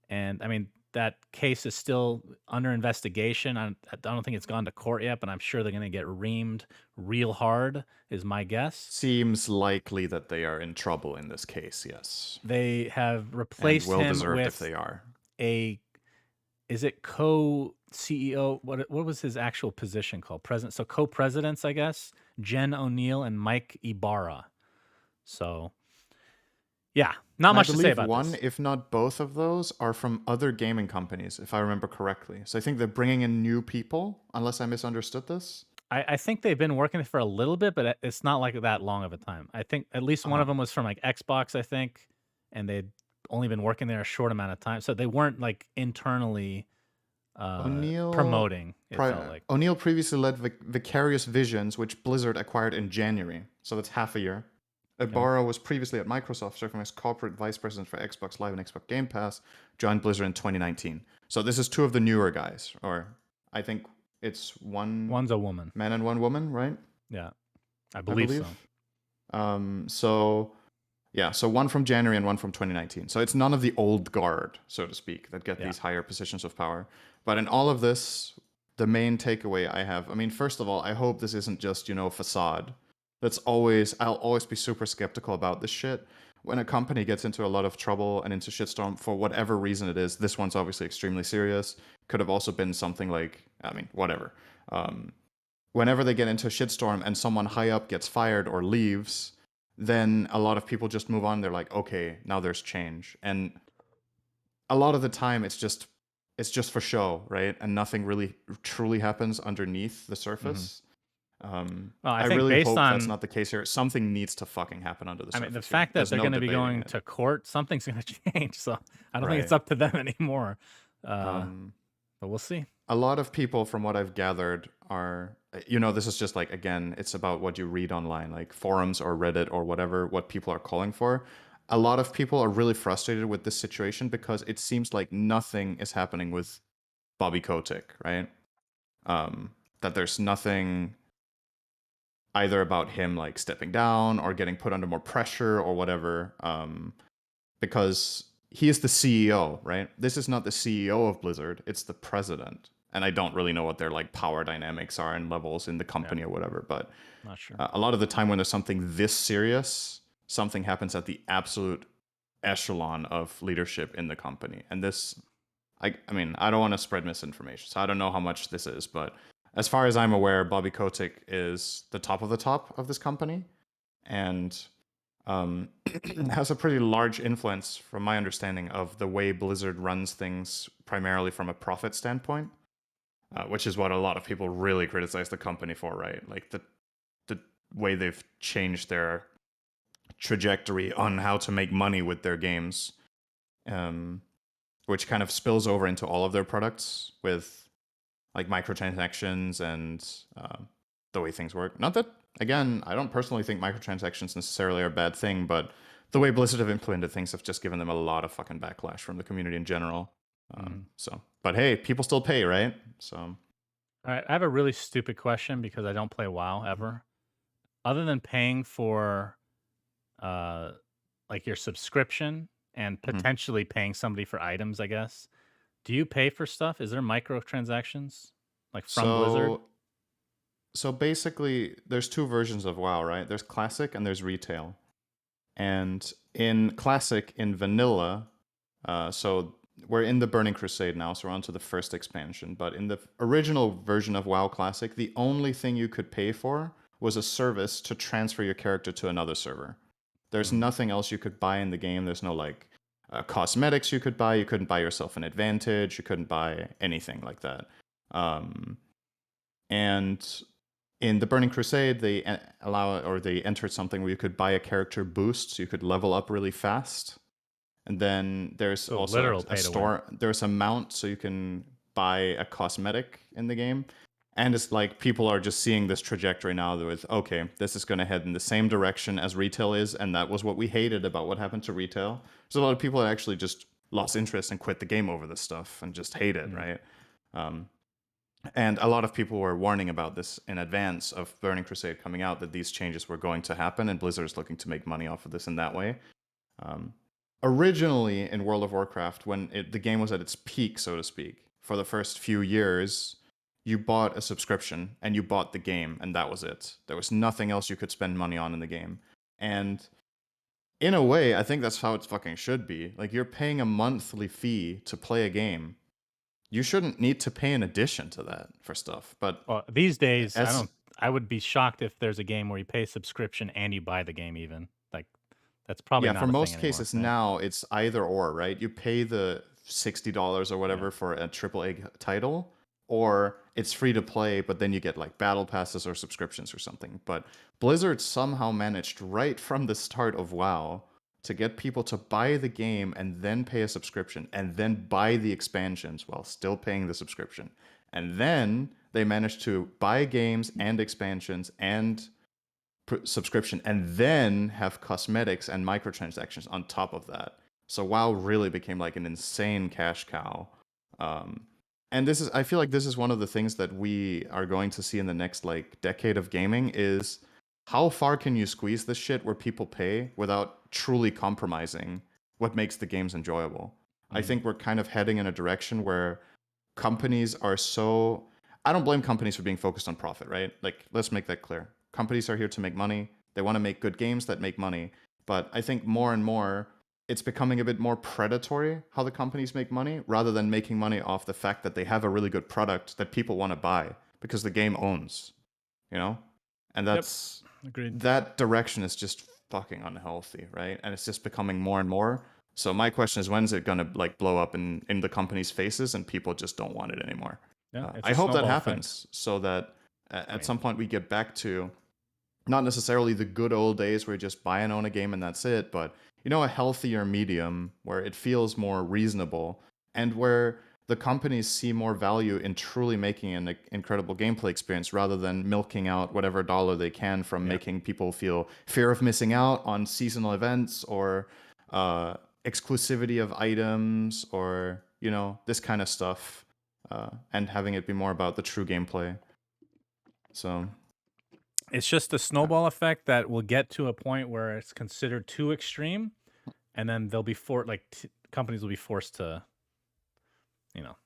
And I mean, that case is still under investigation. I don't think it's gone to court yet, but I'm sure they're going to get reamed real hard, is my guess. Seems likely that they are in trouble in this case, yes. They have And replaced well him deserved if with they are. a, is it co-CEO? What was his actual position called? President. So co-presidents, I guess, Jen O'Neill and Mike Ibarra. So yeah, not And I much to say believe about one, this. if not both of those, are from other gaming companies, if I remember correctly. So I think they're bringing in new people, unless I misunderstood this. I think they've been working for a little bit, but it's not like that long of a time. I think at least one Uh-huh. of them was from like Xbox, I think, and they'd only been working there a short amount of time, so they weren't like internally O'Neill, promoting. It felt like. O'Neill previously led Vicarious Visions, which Blizzard acquired in January. So that's half a year. Okay. Ibarra was previously at Microsoft, serving as corporate vice president for Xbox Live and Xbox Game Pass, joined Blizzard in 2019. So this is two of the newer guys, or I think it's one One's a woman. man and one woman, right? Yeah, I I believe believe. so. So yeah, so one from January and one from 2019. So it's none of the old guard, so to speak, that get Yeah. these higher positions of power. But in all of this, the main takeaway I have, I mean, first of all, I hope this isn't just, facade. I'll always be super skeptical about this shit. When a company gets into a lot of trouble and into shitstorm for whatever reason it is, this one's obviously extremely serious. Could have also been something like, I mean, whatever. Whenever they get into a shitstorm and someone high up gets fired or leaves, then a lot of people just move on. They're like, okay, now there's change. And a lot of the time it's just for show, right? And nothing really truly happens underneath the surface. Well, I I think really based hope that's on, not the case here. Something needs to fucking happen under the I mean, the surface here. fact that There's they're no going to be debating going it. to court, something's going to change. So I don't think it's Right. up to them anymore. But we'll see. A lot of people, from what I've gathered, are, this is just like, again, it's about what you read online, like forums or Reddit or whatever, what people are calling for. A lot of people are really frustrated with this situation because it seems like nothing is happening with Bobby Kotick, right? That there's nothing either about him like stepping down or getting put under more pressure or whatever, because he is the CEO, right? This is not the CEO of Blizzard; it's the president. And I don't really know what their like power dynamics are and levels in the company or whatever, but Not sure. a lot of the time when there's something this serious, something happens at the absolute echelon of leadership in the company. And this, I mean, I don't want to spread misinformation, so I don't know how much this is, but as far as I'm aware, Bobby Kotick is the top of this company, and has a pretty large influence, from my understanding, of the way Blizzard runs things, primarily from a profit standpoint, which is what a lot of people really criticize the company for, right? Like the way they've changed their trajectory on how to make money with their games, which kind of spills over into all of their products with like microtransactions and the way things work. Not that, again, I don't personally think microtransactions necessarily are a bad thing, but the way Blizzard have implemented things have just given them a lot of fucking backlash from the community in general. So, but hey, people still pay, right? So, all right, I have a really stupid question because I don't play WoW ever. Other than paying for like your subscription and potentially paying somebody for items, I guess. Do you pay for stuff? Is there microtransactions like from Blizzard? So basically, there's two versions of WoW, right? There's Classic and there's Retail. And in Classic, in Vanilla, so we're in the Burning Crusade now, so we're on to the first expansion. But in the original version of WoW Classic, the only thing you could pay for was a service to transfer your character to another server. There's nothing else you could buy in the game. There's no like cosmetics you could buy. You couldn't buy yourself an advantage. You couldn't buy anything like that. And in the Burning Crusade, they they entered something where you could buy a character boost, so you could level up really fast. And then there's So also literal a pay to win. store. There's a mount, so you can buy a cosmetic in the game. And it's like people are just seeing this trajectory now with, okay, this is going to head in the same direction as retail is, and that was what we hated about what happened to retail. There's a lot of people that actually just lost interest and quit the game over this stuff and just hate it, right? And a lot of people were warning about this in advance of Burning Crusade coming out, that these changes were going to happen, and Blizzard is looking to make money off of this in that way. Originally, in World of Warcraft, when the game was at its peak, so to speak, for the first few years, you bought a subscription and you bought the game, and that was it. There was nothing else you could spend money on in the game. And in a way, I think that's how it fucking should be. Like, you're paying a monthly fee to play a game. You shouldn't need to pay an addition to that for stuff. But Well, these days, as I would be shocked if there's a game where you pay subscription and you buy the game even. Like that's probably yeah, for not a thing most anymore, cases right? now it's either or, right? You pay the $60 or whatever for a AAA title, or it's free to play, but then you get like battle passes or subscriptions or something. But Blizzard somehow managed right from the start of WoW to get people to buy the game and then pay a subscription and then buy the expansions while still paying the subscription. And then they managed to buy games and expansions and subscription and then have cosmetics and microtransactions on top of that. So WoW really became like an insane cash cow. And this is, I feel like this is one of the things that we are going to see in the next like decade of gaming is how far can you squeeze this shit where people pay without truly compromising what makes the games enjoyable. I think we're kind of heading in a direction where companies are so, I don't blame companies for being focused on profit, right? Like, let's make that clear. Companies are here to make money. They want to make good games that make money. But I think more and more, it's becoming a bit more predatory how the companies make money rather than making money off the fact that they have a really good product that people want to buy because the game owns, you know? And Yep. that's, Agreed. that direction is just fucking unhealthy, right? And it's just becoming more and more. So my question is, when is it gonna like blow up in the company's faces and people just don't want it anymore? Yeah, it's I a hope that snowball happens effect. so that at some point we get back to not necessarily the good old days where you just buy and own a game and that's it, but a healthier medium where it feels more reasonable and where the companies see more value in truly making an incredible gameplay experience rather than milking out whatever dollar they can from making people feel fear of missing out on seasonal events or exclusivity of items or this kind of stuff, and having it be more about the true gameplay. So it's just the snowball effect that will get to a point where it's considered too extreme, and then they'll be companies will be forced to,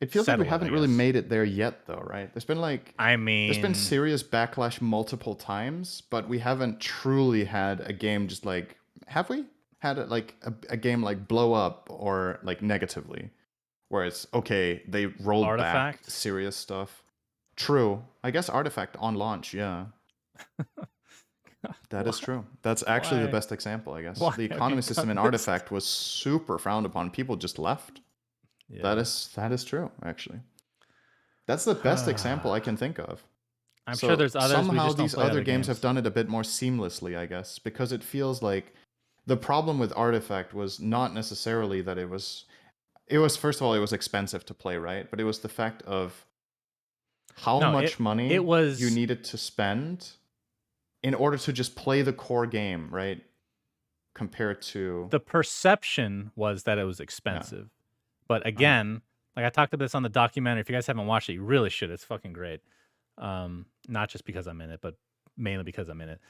it feels like we settle it, I haven't really guess. made it there yet, though, right? There's been serious backlash multiple times, but we haven't truly had a game just like, have we had it like a game like blow up or like negatively, where it's okay, they rolled back Artifact? serious stuff. True, I guess Artifact on launch, yeah. That is true. That's actually the Why? best example, I guess. Why The have you economy system done in this? Artifact was super frowned upon. People just left. Yeah. That is true, actually. That's the best example I can think of. I'm sure So there's others. We somehow just don't these play other other games games. have done it a bit more seamlessly, I guess, because it feels like the problem with Artifact was not necessarily that it was first of all, it was expensive to play, right? But it was the fact of how much money it was you needed to spend in order to just play the core game, right? Compared to the perception was that it was expensive. But again, like I talked about this on the documentary. If you guys haven't watched it, you really should. It's fucking great. Not just because I'm in it, but mainly because I'm in it.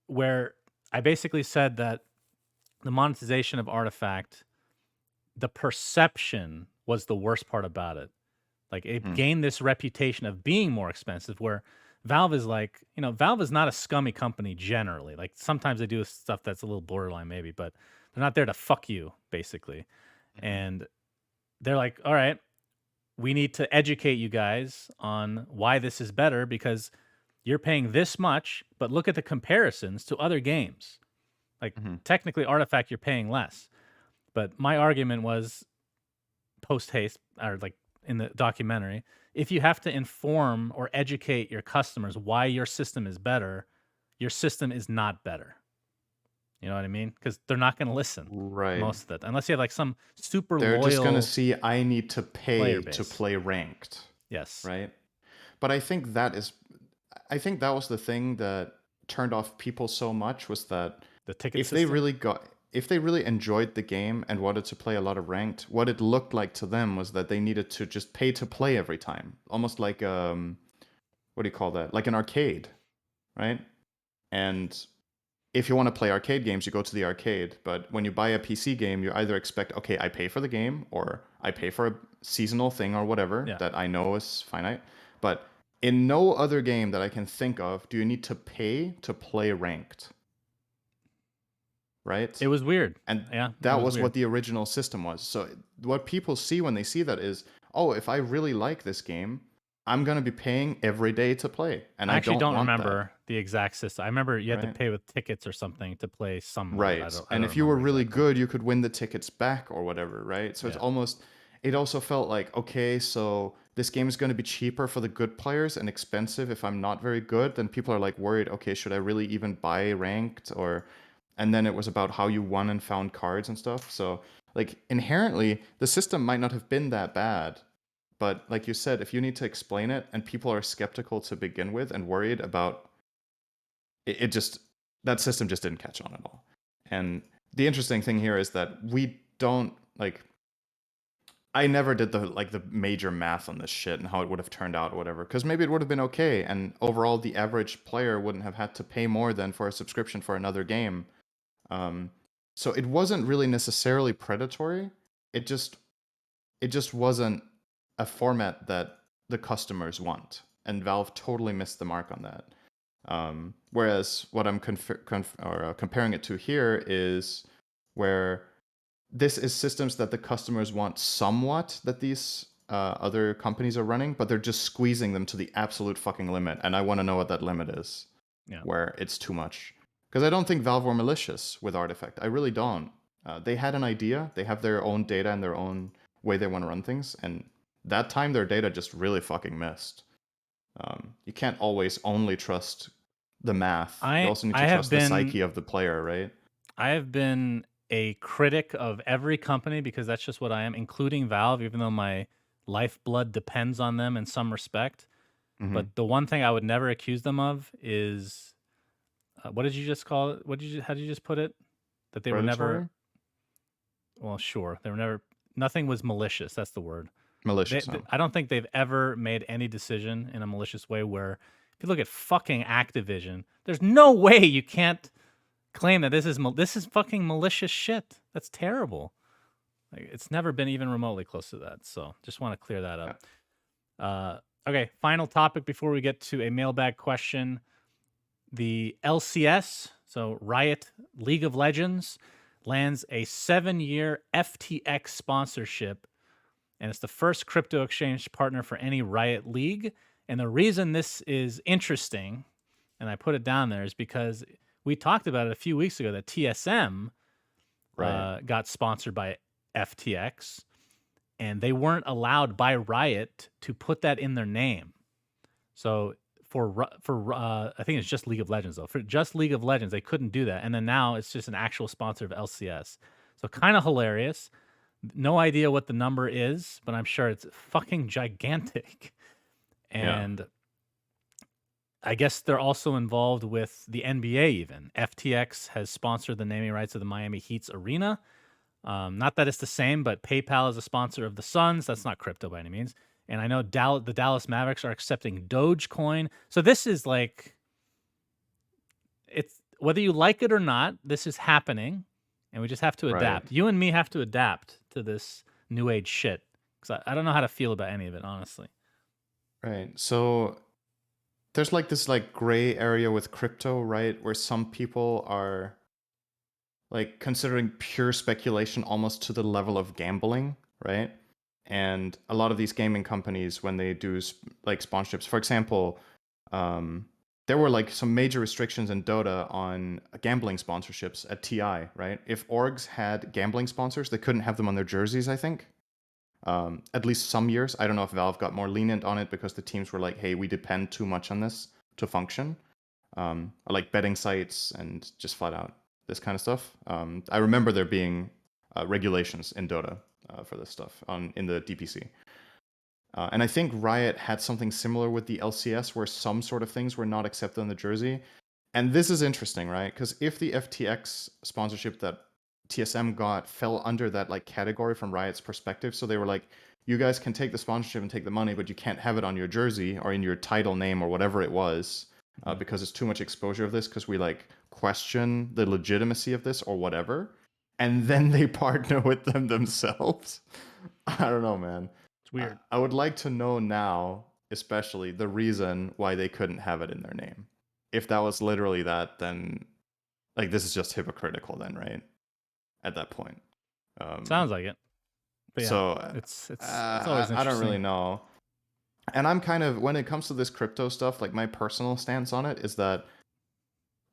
Where I basically said that the monetization of Artifact, the perception was the worst part about it. Like it gained this reputation of being more expensive, where Valve is like, Valve is not a scummy company generally. Like sometimes they do stuff that's a little borderline maybe, but they're not there to fuck you, basically. And they're like, all right, we need to educate you guys on why this is better because you're paying this much, but look at the comparisons to other games. Like technically Artifact, you're paying less. But my argument was post haste, or like in the documentary, if you have to inform or educate your customers why your system is better, your system is not better. You know what I mean? Because they're not going to listen most of it, unless you have like some super they're loyal. just going to see I need to pay base to play ranked. Yes. Right. But I think that was the thing that turned off people so much, was that the ticket if system? if they really enjoyed the game and wanted to play a lot of ranked, what it looked like to them was that they needed to just pay to play every time, almost like what do you call that? Like an arcade, right? And if you want to play arcade games, you go to the arcade. But when you buy a PC game, you either expect, okay, I pay for the game, or I pay for a seasonal thing or whatever that I know is finite. But in no other game that I can think of do you need to pay to play ranked. Right? It was weird. And that was what the original system was. So what people see when they see that is, oh, if I really like this game, I'm going to be paying every day to play. And I actually don't want remember that. the exact system. I remember you had to pay with tickets or something to play some mode. Right. I And don't if you were really exactly. good, you could win the tickets back or whatever, right? So it also felt like, okay, so this game is going to be cheaper for the good players and expensive if I'm not very good. Then people are like worried, okay, should I really even buy ranked? And then it was about how you won and found cards and stuff. So like inherently, the system might not have been that bad. But like you said, if you need to explain it and people are skeptical to begin with and worried about it, that system just didn't catch on at all. And the interesting thing here is that we don't like. I never did the major math on this shit and how it would have turned out or whatever, because maybe it would have been okay, and overall the average player wouldn't have had to pay more than for a subscription for another game. So it wasn't really necessarily predatory. It just wasn't a format that the customers want, and Valve totally missed the mark on that. Whereas what I'm comparing it to here is where this is systems that the customers want somewhat that these other companies are running, but they're just squeezing them to the absolute fucking limit. And I want to know what that limit is, where it's too much. Because I don't think Valve were malicious with Artifact. I really don't. They had an idea. They have their own data and their own way they want to run things. And that time, their data just really fucking missed. You can't always only trust the math. You also need to trust the psyche of the player, right? I have been a critic of every company because that's just what I am, including Valve, even though my lifeblood depends on them in some respect. Mm-hmm. But the one thing I would never accuse them of is what did you just call it? How did you just put it? That they were never. Well, sure, they were never. Nothing was malicious. That's the word. Malicious. I don't think they've ever made any decision in a malicious way. Where if you look at fucking Activision, there's no way you can't claim that this is fucking malicious shit. That's terrible. Like, it's never been even remotely close to that. So just want to clear that up. Okay, final topic before we get to a mailbag question. The LCS, so Riot League of Legends, lands a 7-year FTX sponsorship, and it's the first crypto exchange partner for any Riot League. And the reason this is interesting, and I put it down there, is because we talked about it a few weeks ago that TSM got sponsored by FTX, and they weren't allowed by Riot to put that in their name. So for I think it's just League of Legends though. For just League of Legends, they couldn't do that, and then now it's just an actual sponsor of LCS. So kind of hilarious. No idea what the number is, but I'm sure it's fucking gigantic. And I guess they're also involved with the NBA even. FTX has sponsored the naming rights of the Miami Heat's arena. Not that it's the same, but PayPal is a sponsor of the Suns. That's not crypto by any means. And I know the Dallas Mavericks are accepting Dogecoin. So this is like, it's whether you like it or not, this is happening. And we just have to adapt. You and me have to adapt to this new age shit. Because I don't know how to feel about any of it, honestly. Right. So there's like this like gray area with crypto, right? Where some people are like considering pure speculation almost to the level of gambling, right? And a lot of these gaming companies, when they do like sponsorships, for example, there were like some major restrictions in Dota on gambling sponsorships at TI, right? If orgs had gambling sponsors, they couldn't have them on their jerseys, I think. At least some years. I don't know if Valve got more lenient on it because the teams were like, hey, we depend too much on this to function. Or like betting sites and just flat out this kind of stuff. I remember there being regulations in Dota for this stuff in the DPC. And I think Riot had something similar with the LCS where some sort of things were not accepted on the jersey. And this is interesting, right? Because if the FTX sponsorship that TSM got fell under that like category from Riot's perspective, so they were like, you guys can take the sponsorship and take the money, but you can't have it on your jersey or in your title name or whatever it was, because it's too much exposure of this, because we like question the legitimacy of this or whatever. And then they partner with them themselves. I don't know, man. It's weird. I would like to know now, especially, the reason why they couldn't have it in their name. If that was literally that, then like this is just hypocritical then, right? At that point. Sounds like it. But yeah, so it's always interesting. I don't really know. And I'm kind of, when it comes to this crypto stuff, like my personal stance on it is that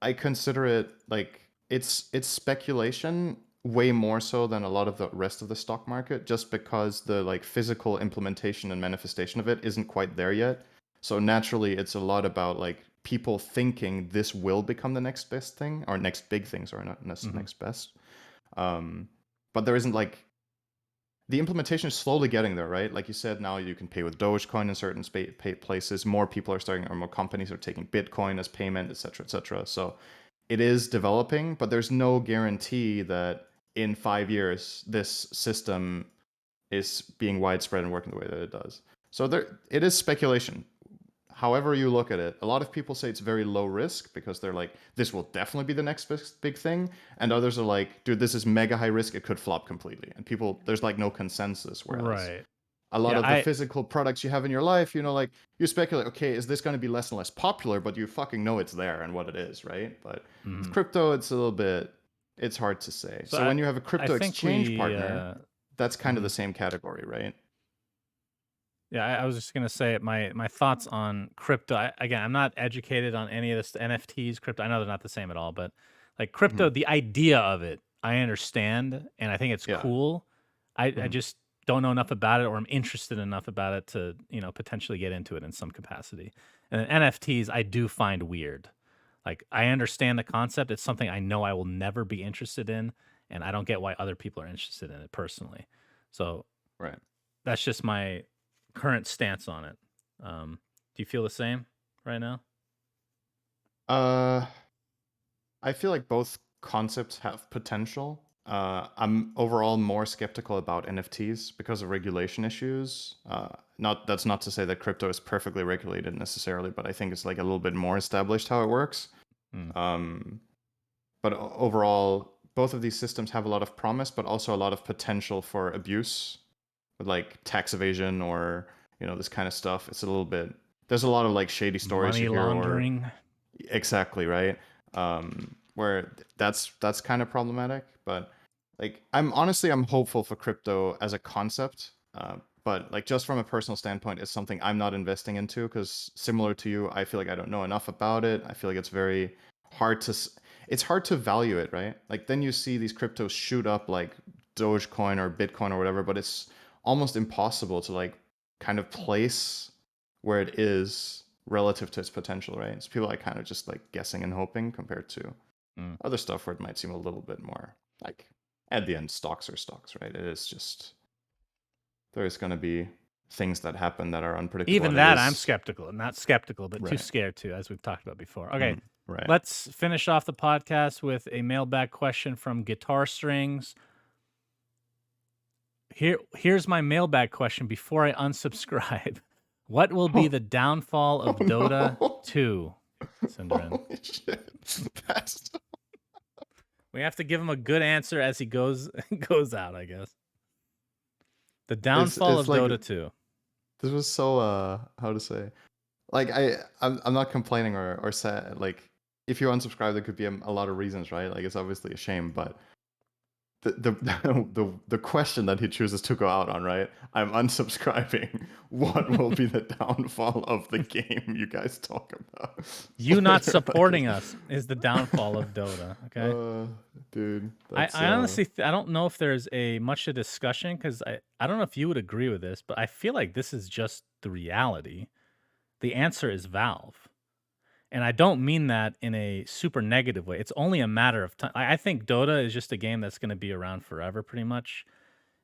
I consider it like it's speculation way more so than a lot of the rest of the stock market, just because the like physical implementation and manifestation of it isn't quite there yet. So naturally it's a lot about like people thinking this will become the next best thing, or next big thing, sorry, not next best. But there isn't like, the implementation is slowly getting there, right? Like you said, now you can pay with Dogecoin in certain places. More people are starting, or more companies are taking Bitcoin as payment, etc., etc. So it is developing, but there's no guarantee that in 5 years this system is being widespread and working the way that it does. So it is speculation. However you look at it, a lot of people say it's very low risk because they're like, this will definitely be the next big thing. And others are like, dude, this is mega high risk. It could flop completely. And people, there's like no consensus. Whereas a lot of the physical products you have in your life, you know, like you speculate, okay, is this going to be less and less popular? But you fucking know it's there and what it is, right? But with crypto, it's a little bit, it's hard to say. So when you have a crypto exchange partner, that's kind of the same category, right? Yeah, I was just gonna say my thoughts on crypto. Again, I'm not educated on any of this NFTs, crypto. I know they're not the same at all, but like crypto, Mhm. the idea of it, I understand, and I think it's Yeah. cool. I Mhm. just don't know enough about it, or I'm interested enough about it to potentially get into it in some capacity. And then NFTs, I do find weird. Like I understand the concept. It's something I know I will never be interested in, and I don't get why other people are interested in it personally. So Right. that's just my current stance on it. Do you feel the same right now? Uh, I feel like both concepts have potential. I'm overall more skeptical about NFTs because of regulation issues. That's not to say that crypto is perfectly regulated necessarily, but I think it's like a little bit more established how it works. Mm. Um, but overall, both of these systems have a lot of promise, but also a lot of potential for abuse, with like tax evasion or this kind of stuff. It's a little bit. There's a lot of like shady stories you Money hear, or laundering. exactly right, where that's kind of problematic. But like, I'm hopeful for crypto as a concept. But like, just from a personal standpoint, it's something I'm not investing into because, similar to you, I feel like I don't know enough about it. I feel like it's very hard to it's hard to value it, right? Like, then you see these cryptos shoot up like Dogecoin or Bitcoin or whatever, but it's almost impossible to like kind of place where it is relative to its potential, right? So people are kind of just like guessing and hoping compared to Mm. other stuff where it might seem a little bit more like, at the end, stocks are stocks, right? It is just, there's going to be things that happen that are unpredictable, Even and it that, I'm is skeptical. Not skeptical, but too right. scared to, as we've talked about before. Okay, Right. let's finish off the podcast with a mailbag question from Guitar Strings. Here's my mailbag question before I unsubscribe. What will be Oh, the downfall oh of Dota no. 2, Cinderin? Holy shit. That's We have to give him a good answer as he goes goes out, I guess. The it's downfall it's of like, Dota 2. this was so how to say, like, I'm not complaining or sad. Like, if you unsubscribe, there could be a lot of reasons, right? Like, it's obviously a shame, but the the question that he chooses to go out on, right? I'm unsubscribing. What will be the downfall of the game you guys talk about? You not Like, supporting us is the downfall of Dota, okay? uh, dude, I, that's I honestly I don't know if there's a much of discussion because I don't know if you would agree with this, but I feel like this is just the reality. The answer is Valve. And I don't mean that in a super negative way. It's only a matter of time. I think Dota is just a game that's going to be around forever, pretty much.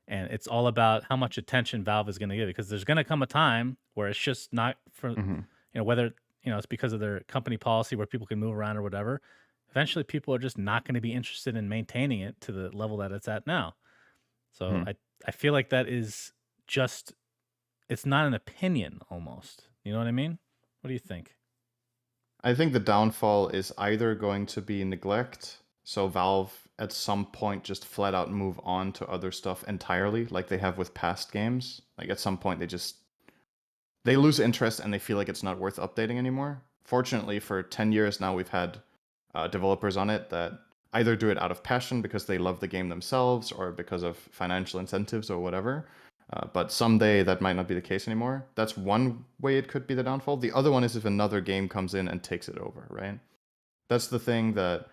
And it's all about how much attention Valve is going to give it, because there's going to come a time where it's just not for, Mhm. whether, it's because of their company policy where people can move around or whatever. Eventually, people are just not going to be interested in maintaining it to the level that it's at now. So Mhm. I feel like that is just, it's not an opinion almost. You know what I mean? What do you think? I think the downfall is either going to be neglect, so Valve at some point just flat out move on to other stuff entirely, like they have with past games. Like, at some point they lose interest and they feel like it's not worth updating anymore. Fortunately, for 10 years now, we've had developers on it that either do it out of passion because they love the game themselves, or because of financial incentives or whatever. But someday that might not be the case anymore. That's one way it could be the downfall. The other one is if another game comes in and takes it over, right? That's the thing that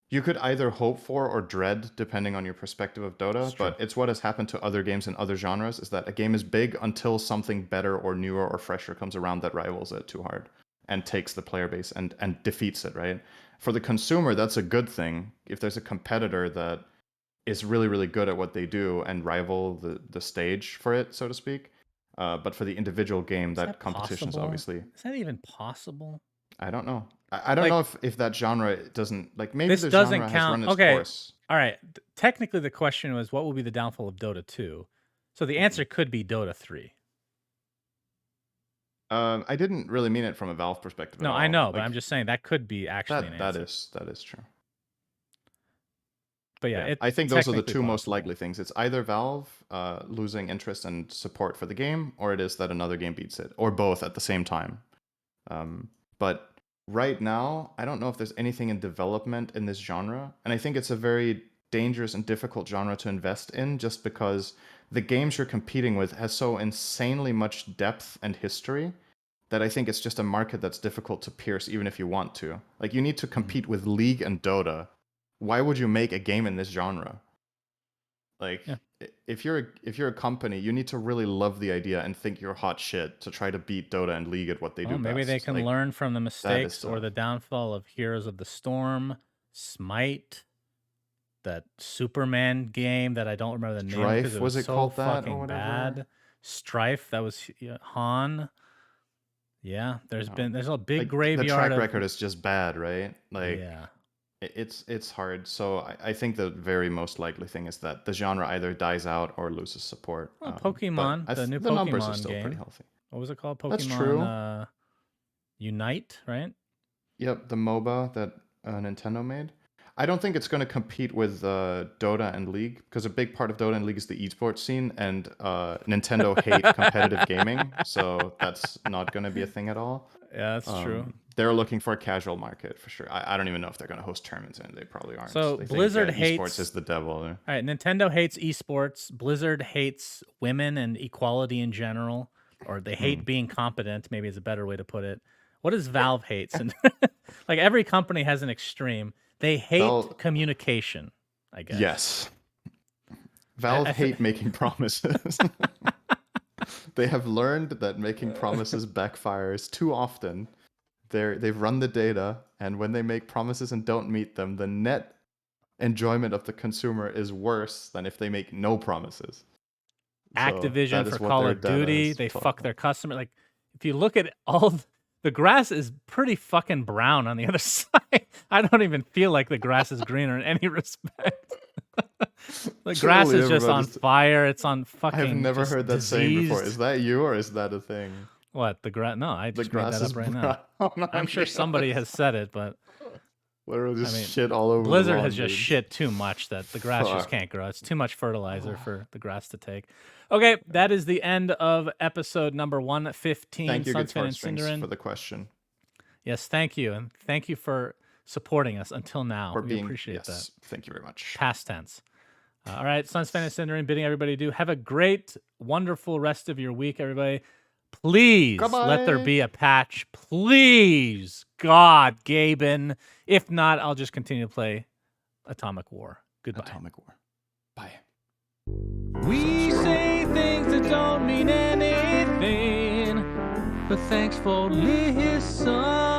you could either hope for or dread, depending on your perspective of It's Dota. true. But it's what has happened to other games in other genres, is that a game is big until something better or newer or fresher comes around that rivals it too hard and takes the player base and defeats it, right? For the consumer, that's a good thing. If there's a competitor that is really, really good at what they do and rival the stage for it, so to speak. But for the individual game, Is that that competition is possible? obviously, Is that even possible? I don't know. I don't know Like, if that genre doesn't, like, maybe this the doesn't genre has count. run its Okay. course. All right. Technically, the question was what will be the downfall of Dota 2? So the Mhm. answer could be Dota 3. I didn't really mean it from a Valve perspective at No, I all. know, but I'm Like, just saying that could be actually an that answer. is true. But yeah, Yeah, it's I think those are the technically two most possible. likely things. It's either Valve losing interest and support for the game, or it is that another game beats it, or both at the same time. But right now, I don't know if there's anything in development in this genre, and I think it's a very dangerous and difficult genre to invest in, just because the games you're competing with has so insanely much depth and history that I think it's just a market that's difficult to pierce even if you want to. Like, you need to compete with League and Dota. Why would you make a game in this genre? Like, if you're a company, you need to really love the idea and think you're hot shit to try to beat Dota and League at what they do maybe best. they can learn from the mistakes or the downfall of Heroes of the Storm, Smite, that Superman game that I don't remember the name because it was so fucking bad. Strife, that was Han. Yeah, there's a big graveyard. The track record is just bad, right? Like, it's hard. So I think the very most likely thing is that the genre either dies out or loses support. Well, Pokemon, the new Pokemon numbers are still game. pretty healthy. What was it called? Pokemon. That's true. Unite, right? Yep, the MOBA that Nintendo made. I don't think it's going to compete with Dota and League, because a big part of Dota and League is the esports scene, and Nintendo hate competitive gaming, so that's not going to be a thing at all. Yeah, that's true. They're looking for a casual market for sure. I don't even know if they're going to host tournaments, and they probably aren't. So they Blizzard hates esports is the devil. All right, Nintendo hates esports. Blizzard hates women and equality in general, or they hate being competent. Maybe is a better way to put it. What does Valve hates? And like every company has an extreme. They hate communication, I guess. Yes. Valve hate making promises. They have learned that making promises backfires too often. They've run the data, and when they make promises and don't meet them, the net enjoyment of the consumer is worse than if they make no promises. Activision for Call of Duty, they fuck their customer. Like, if you look at all... The grass is pretty fucking brown on the other side. I don't even feel like the grass is greener in any respect. The grass is just on fire. It's on fucking. I've never heard that saying before. Is that you or is that a thing? What, the grass? No, I just made that up right now. I'm sure somebody has said it, but literally just shit all over. Blizzard has just shit too much that the grass just can't grow. It's too much fertilizer for the grass to take. Okay, that is the end of episode number 115. Thank you, Sunsfin and Cinderin, for the question. Yes, thank you, and thank you for supporting us until now. We appreciate that. Thank you very much. Past tense. All right, Sunsfin and Cinderin, bidding everybody adieu. Have a great, wonderful rest of your week, everybody. Please let there be a patch. Please, God, Gaben. If not, I'll just continue to play Atomic War. Goodbye. Atomic War. Bye. We say things that don't mean anything, but thanks for listening.